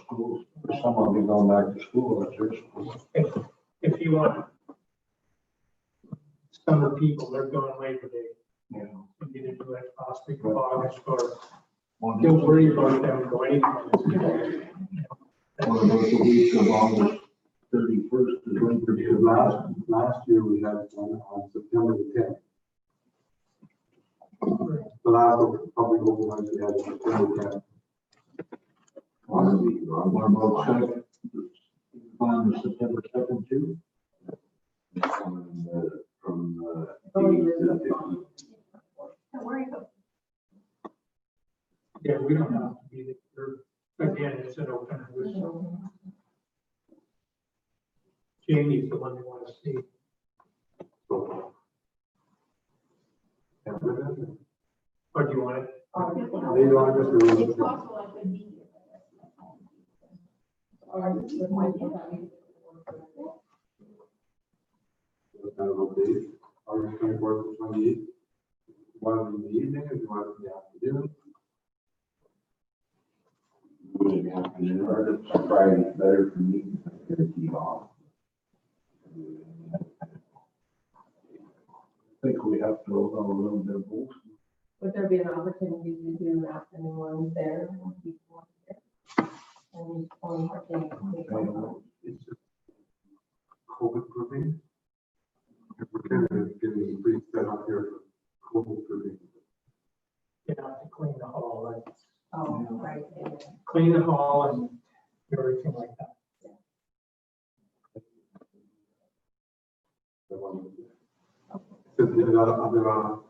Speaker 8: Schools, some will be going back to school at their school.
Speaker 3: If you want summer people, they're going Labor Day.
Speaker 8: Yeah.
Speaker 3: You either do it last week of August or
Speaker 8: One
Speaker 3: don't worry about them going.
Speaker 8: of the week of August 31st is Labor Day.
Speaker 5: Last year we had one on September the 10th. The last public open house we had was September 10th.
Speaker 8: What about second? On September 2nd too?
Speaker 11: from,
Speaker 4: Don't worry about
Speaker 3: Yeah, we don't have to be there. Again, it's an open house. Jamie's the one they want to see.
Speaker 5: So. Yeah, but then,
Speaker 3: Or do you want it?
Speaker 5: late August or early
Speaker 4: It's
Speaker 5: September.
Speaker 4: possible I could be here.
Speaker 5: What kind of update? August 24th to 28th. One in the evening, or do you want it in the afternoon?
Speaker 11: Friday's better for me, I get a key off.
Speaker 8: I think we have to allow a little bit of both.
Speaker 9: Would there be an opportunity to do afternoon ones there? when people want there? And only parking.
Speaker 5: It's just COVID proofing. We're kind of getting pretty set up here for COVID proofing.
Speaker 3: You have to clean the hall, and
Speaker 9: Oh, right. Yeah.
Speaker 3: clean the hall and everything like that.
Speaker 5: So the other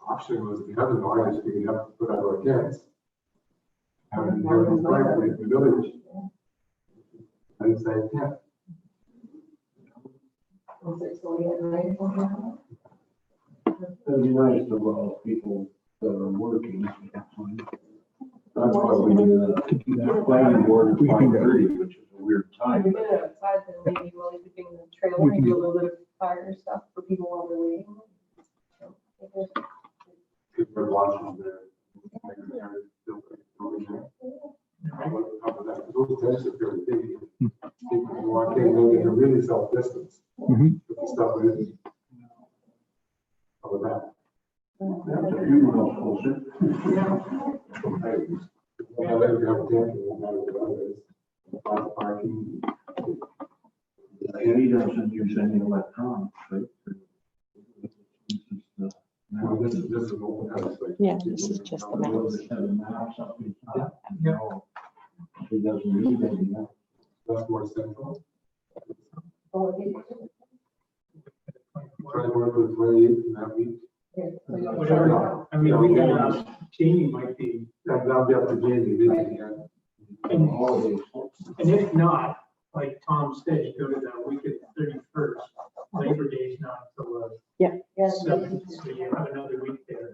Speaker 5: option was, if you have an August, we can have to put out our kids. Have it here in the village. And say, yeah,
Speaker 9: Was it so we had rain for now?
Speaker 8: It'd be nice to allow people that are working. That's why we do that planning board at 5:30, which is a weird
Speaker 9: If
Speaker 8: time.
Speaker 9: we did it outside, then maybe we'll leave the trailer and do a little bit of fire stuff for people while they're waiting. So, if there's-
Speaker 5: people are watching there. Those tests are fairly big. People who walk in, they can really self-distance.
Speaker 6: Mhm.
Speaker 5: Put the stuff in. How about that?
Speaker 8: That's a few miles closer.
Speaker 5: Well, if you have a tent, it won't matter what it is. Lots of parking.
Speaker 8: And he doesn't use any electronics, right?
Speaker 5: Now, this is an open house. like-
Speaker 1: Yeah, this is just the
Speaker 8: He'll
Speaker 1: maps.
Speaker 8: just have a map, something.
Speaker 3: Yeah.
Speaker 8: He doesn't need any else.
Speaker 5: That's more central.
Speaker 9: Oh, okay.
Speaker 5: Try to work with 28 in that week.
Speaker 9: Okay, so you'll-
Speaker 3: Whatever, I mean, we can ask, Jamie might be,
Speaker 5: That'll be up to Jamie. Really, yeah.
Speaker 3: and
Speaker 8: Holidays.
Speaker 3: if not, like Tom said, you go to that week of the 31st, Labor Day is not until the
Speaker 9: Yes.
Speaker 3: 7th, so you have another week there.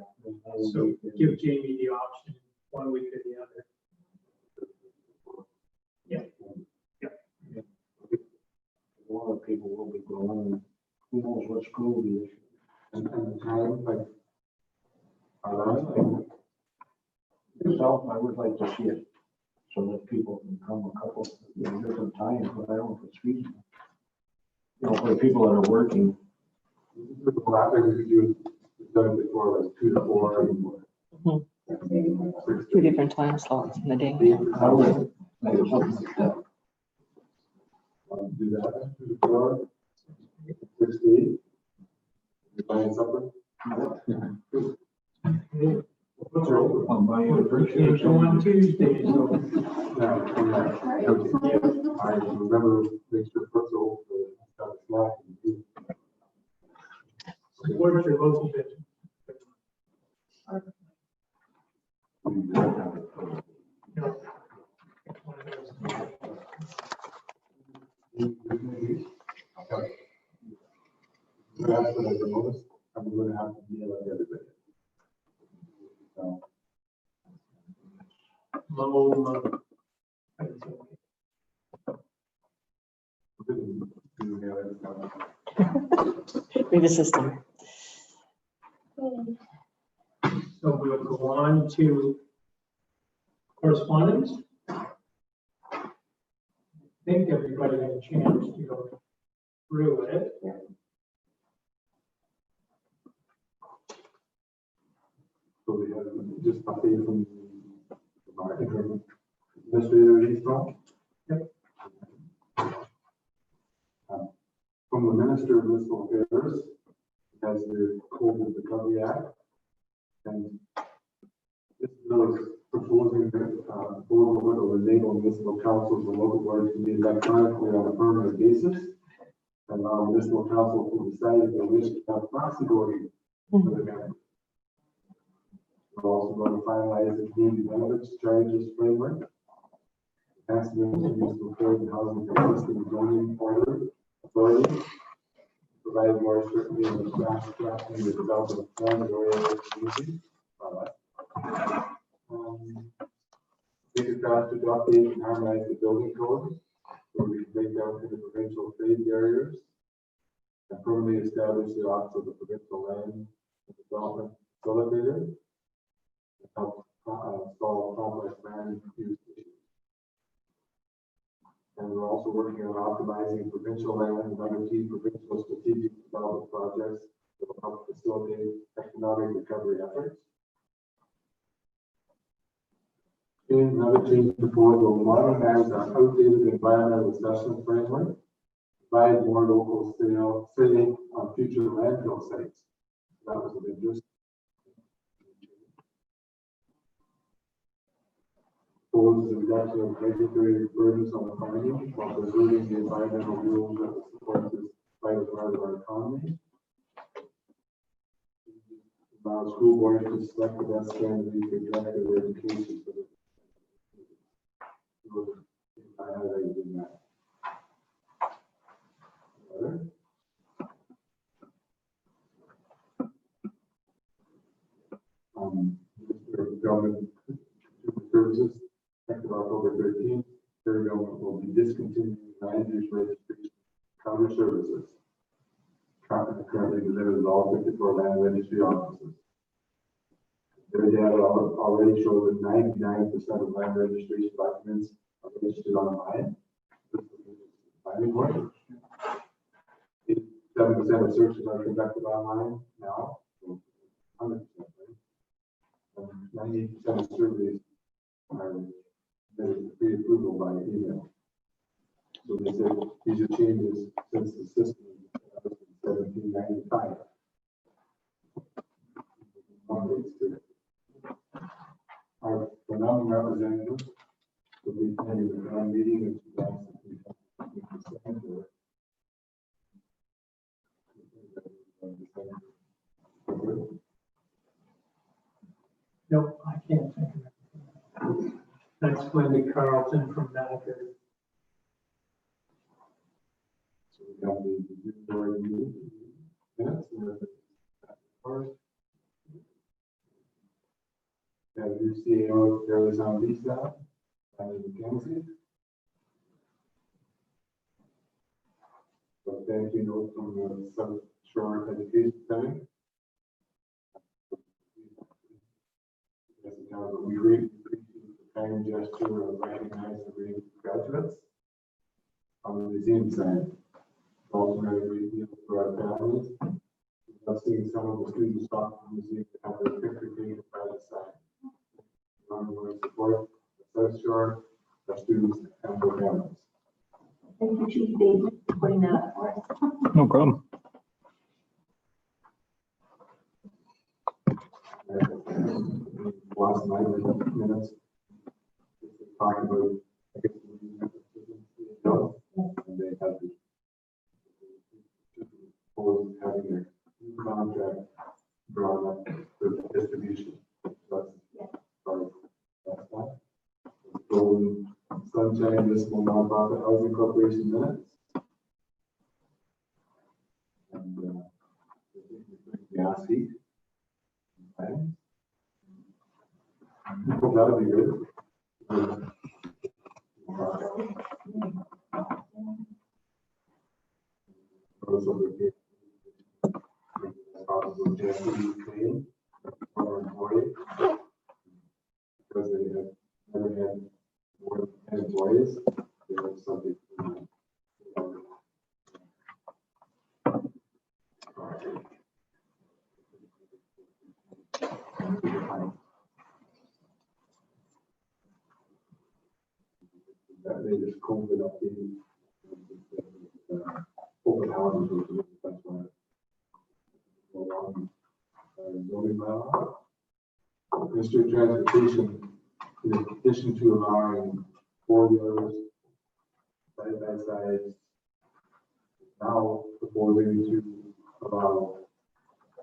Speaker 3: So give Jamie the option, one week or the other.
Speaker 8: A lot of people will be going, who knows what school will be.
Speaker 5: And the time, like,
Speaker 8: Myself, I would like to see it so that people can come a couple, different times, but I don't know if it's feasible. For the people that are working.
Speaker 5: you've done it before, like 2 to 4.
Speaker 1: Mhm.
Speaker 5: 6
Speaker 1: Two
Speaker 5: to
Speaker 1: different time slots in the day.
Speaker 8: I would, maybe something like that.
Speaker 5: Do that, 2 to 4, 6 to 8. You buying something? What's your open?
Speaker 8: I'll buy you a
Speaker 3: Can't
Speaker 8: appreciation.
Speaker 3: go on Tuesday, so.
Speaker 5: I remember, make sure foot's open, got a snack.
Speaker 3: Support your local business.
Speaker 5: That's what I noticed, I'm gonna have to deal with everybody. So,
Speaker 3: Low,
Speaker 1: We have a system.
Speaker 3: so we'll go on to correspondence. I think everybody had a chance to go through it.
Speaker 5: So we have just update from our interim administrator, Eastron. From the Minister of Municipal Affairs, has the COVID Recovery Act. And this bill is proposing that, board will enable municipal councils and local boards to meet electronically on a permanent basis. And allow municipal council to decide if they wish to have proxy voting for the members. We're also going to finalize the community benefits charges framework. Pass the municipal code and housing consistent zoning order authority. Provide more certainty in the drafting the development of plan and oriented community. Take a draft to update and harmonize the building code, so we can break down into provincial trade barriers. And permanently establish the office of the provincial land development facilitator. Help solve complex land use issues. And we're also working on optimizing provincial land and other key provincial strategic development projects that will help facilitate economic recovery efforts. And another change proposal will modernize our outdated environmental assessment framework, provide more local say on future landfill sites. That was of interest. Proposes a reduction of regulatory burdens on the farming while preserving the environmental rules that will support this vital part of our economy. Allow school boards to select the best candidate to direct their education for the. I highlighted in that. Government services, effective October 13th, federal government will be discontinuing land use registration counter services. Currently delivered at all 54 land registry offices. Their data already shows that 99% of land registration documents are registered online. 7% of searches are conducted online now, 100%. 98% of surveys are pre-approval by email. So they said these are changes since the system was in 1795. Our phenomenal representative will be attending the grand meeting in 2016.
Speaker 3: Nope, I can't think of it. That's Linda Carlton from Maverick.
Speaker 5: have the board meeting minutes. First. We have new CEO, Barry Zambisa, and McKenzie. So thank you note from the South Shore Education Center. Yes, now we really appreciate the kind gesture of recognizing the graduates on the museum side. Also, a great deal for our families. I've seen some of the students stop from the museum to have their picture taken by the side. We want to support the South Shore, our students, and their families.
Speaker 4: Thank you, Chief David, for putting that up for us.
Speaker 6: No problem.
Speaker 5: Last night, we had minutes. Talking about, I guess, and they had to propose having their new contract drawn up for distribution. That's part of that's that. Golden Sunshine Municipal Nonprofit Housing Corporation minutes. And gas heat. Okay. That'll be good. Possible just to be clean for our employees because they have never had more than 10 employees. They have something. They just combed it up the open houses. That's why. Zoning bylaw. District transportation, in addition to allowing four-wheelers, side-by-sides, now proposing to allow,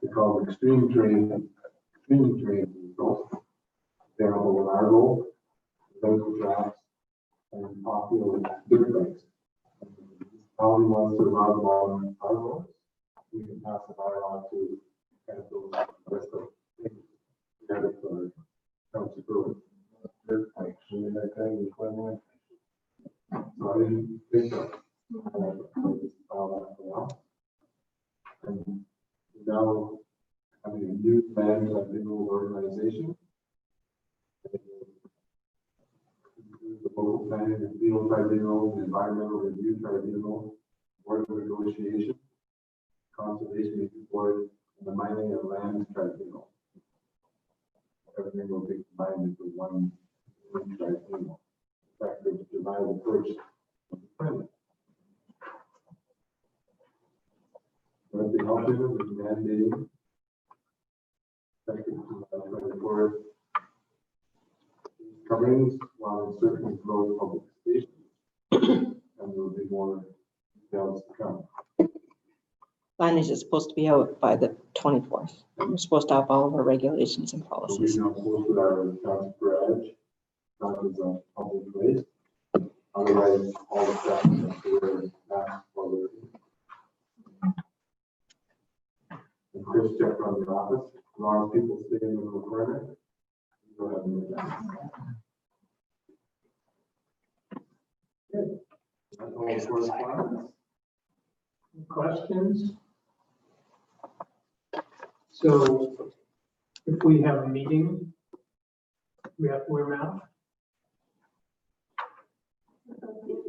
Speaker 5: they call it extreme terrain vehicles. Available in our role, those tracks, and off-road dirt bikes. How we want to allow them on our roads, we can pass the bylaw to kind of those rest of things together for council road. Dirt bikes, and that kind of equipment. So I didn't think that. And now having a new plan of the new organization. The local planning and field tribunal, the environmental review tribunal, board of negotiation, conservation review board, and the mining and land tribunal. Everything will be combined into one tribunal, effective July the 1st. But the alternative is mandating effective July 24th. Coverings while in certain closed public stations, and there will be more details to come.
Speaker 1: Signage is supposed to be out by the 24th. We're supposed to have all of our regulations and
Speaker 5: So
Speaker 1: policies.
Speaker 5: we now posted our council garage, not as a public place. Otherwise, all the staff have to wear masks while they're in. And Chris checked on the office, as long as people stay in the little corner, we don't have any masks. Good. That's all the correspondence.
Speaker 3: Questions? So if we have a meeting, we have to wear masks?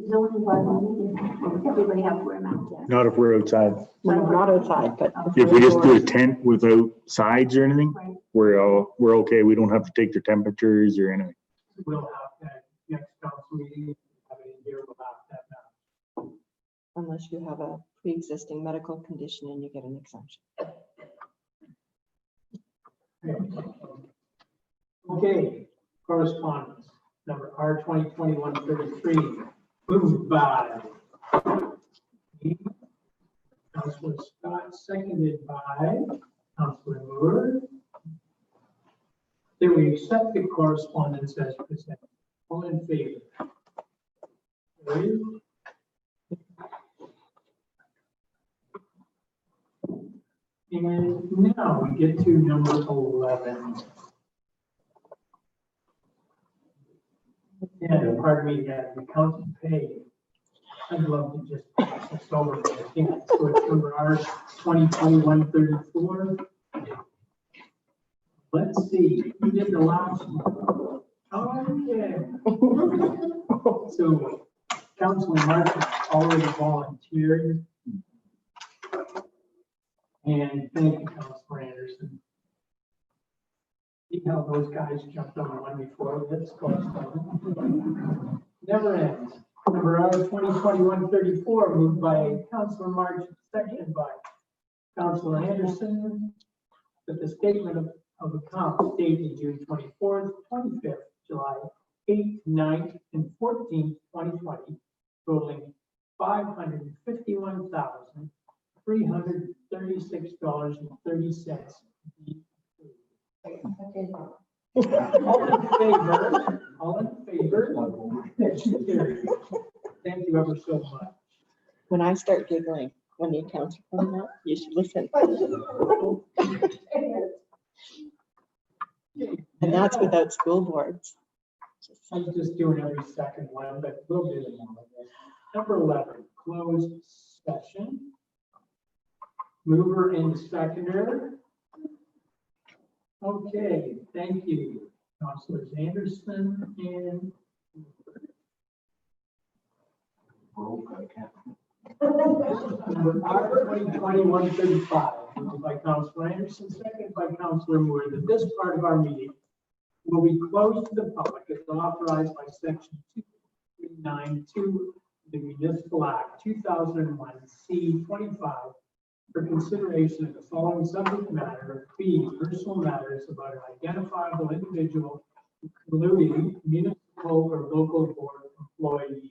Speaker 4: Zoning bylaw, everybody have to wear a mask.
Speaker 6: Not if we're outside.
Speaker 1: No, not outside, but.
Speaker 6: If we just do a tent without sides or anything,
Speaker 4: Right.
Speaker 6: we're okay. We don't have to take their temperatures or anything.
Speaker 3: We'll have that next council meeting, have it in here, we'll have that now.
Speaker 1: Unless you have a pre-existing medical condition and you get an exemption.
Speaker 3: Okay, correspondence, number R 2021-33, moved by Councilor Scott, seconded by Councilor Moore. That we accept the correspondence as presented. All in favor? Carried. And now we get to number 11. Yeah, pardon me, yeah, the county pay. I'd love to just pass this over, but I think so it's number R 2021-34. Let's see, who did the last one? Oh, yeah. So Councilman Martin already volunteered. And thank you, Councilor Anderson. See how those guys jumped on the one before this goes on. Never ends. Number R 2021-34, moved by Councilor March, seconded by Councilor Anderson, that the statement of accounts dated June 24th, 25th, July 8th, 9th, and 14th, 2020, totaling $551,336.30. All in favor? Motion carried. Thank you ever so much.
Speaker 1: When I start giggling, when the accounts are coming up, you should listen. And that's without school boards.
Speaker 3: I'm just doing every second one, but we'll do them all. Number 11, closed session. Mover and seconder. Okay, thank you, Councilors Anderson and number R 2021-35, moved by Councilor Anderson, seconded by Councilor Moore, that this part of our meeting will be closed to the public as authorized by section 2392 of the Municipal Act 2001 C-25 for consideration of the following subject matter, being personal matters about an identifiable individual, including municipal or local board employees.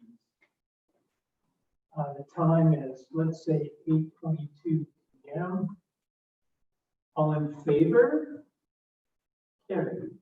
Speaker 3: The time is, let's say, 8:22 p.m. All in favor? Carried.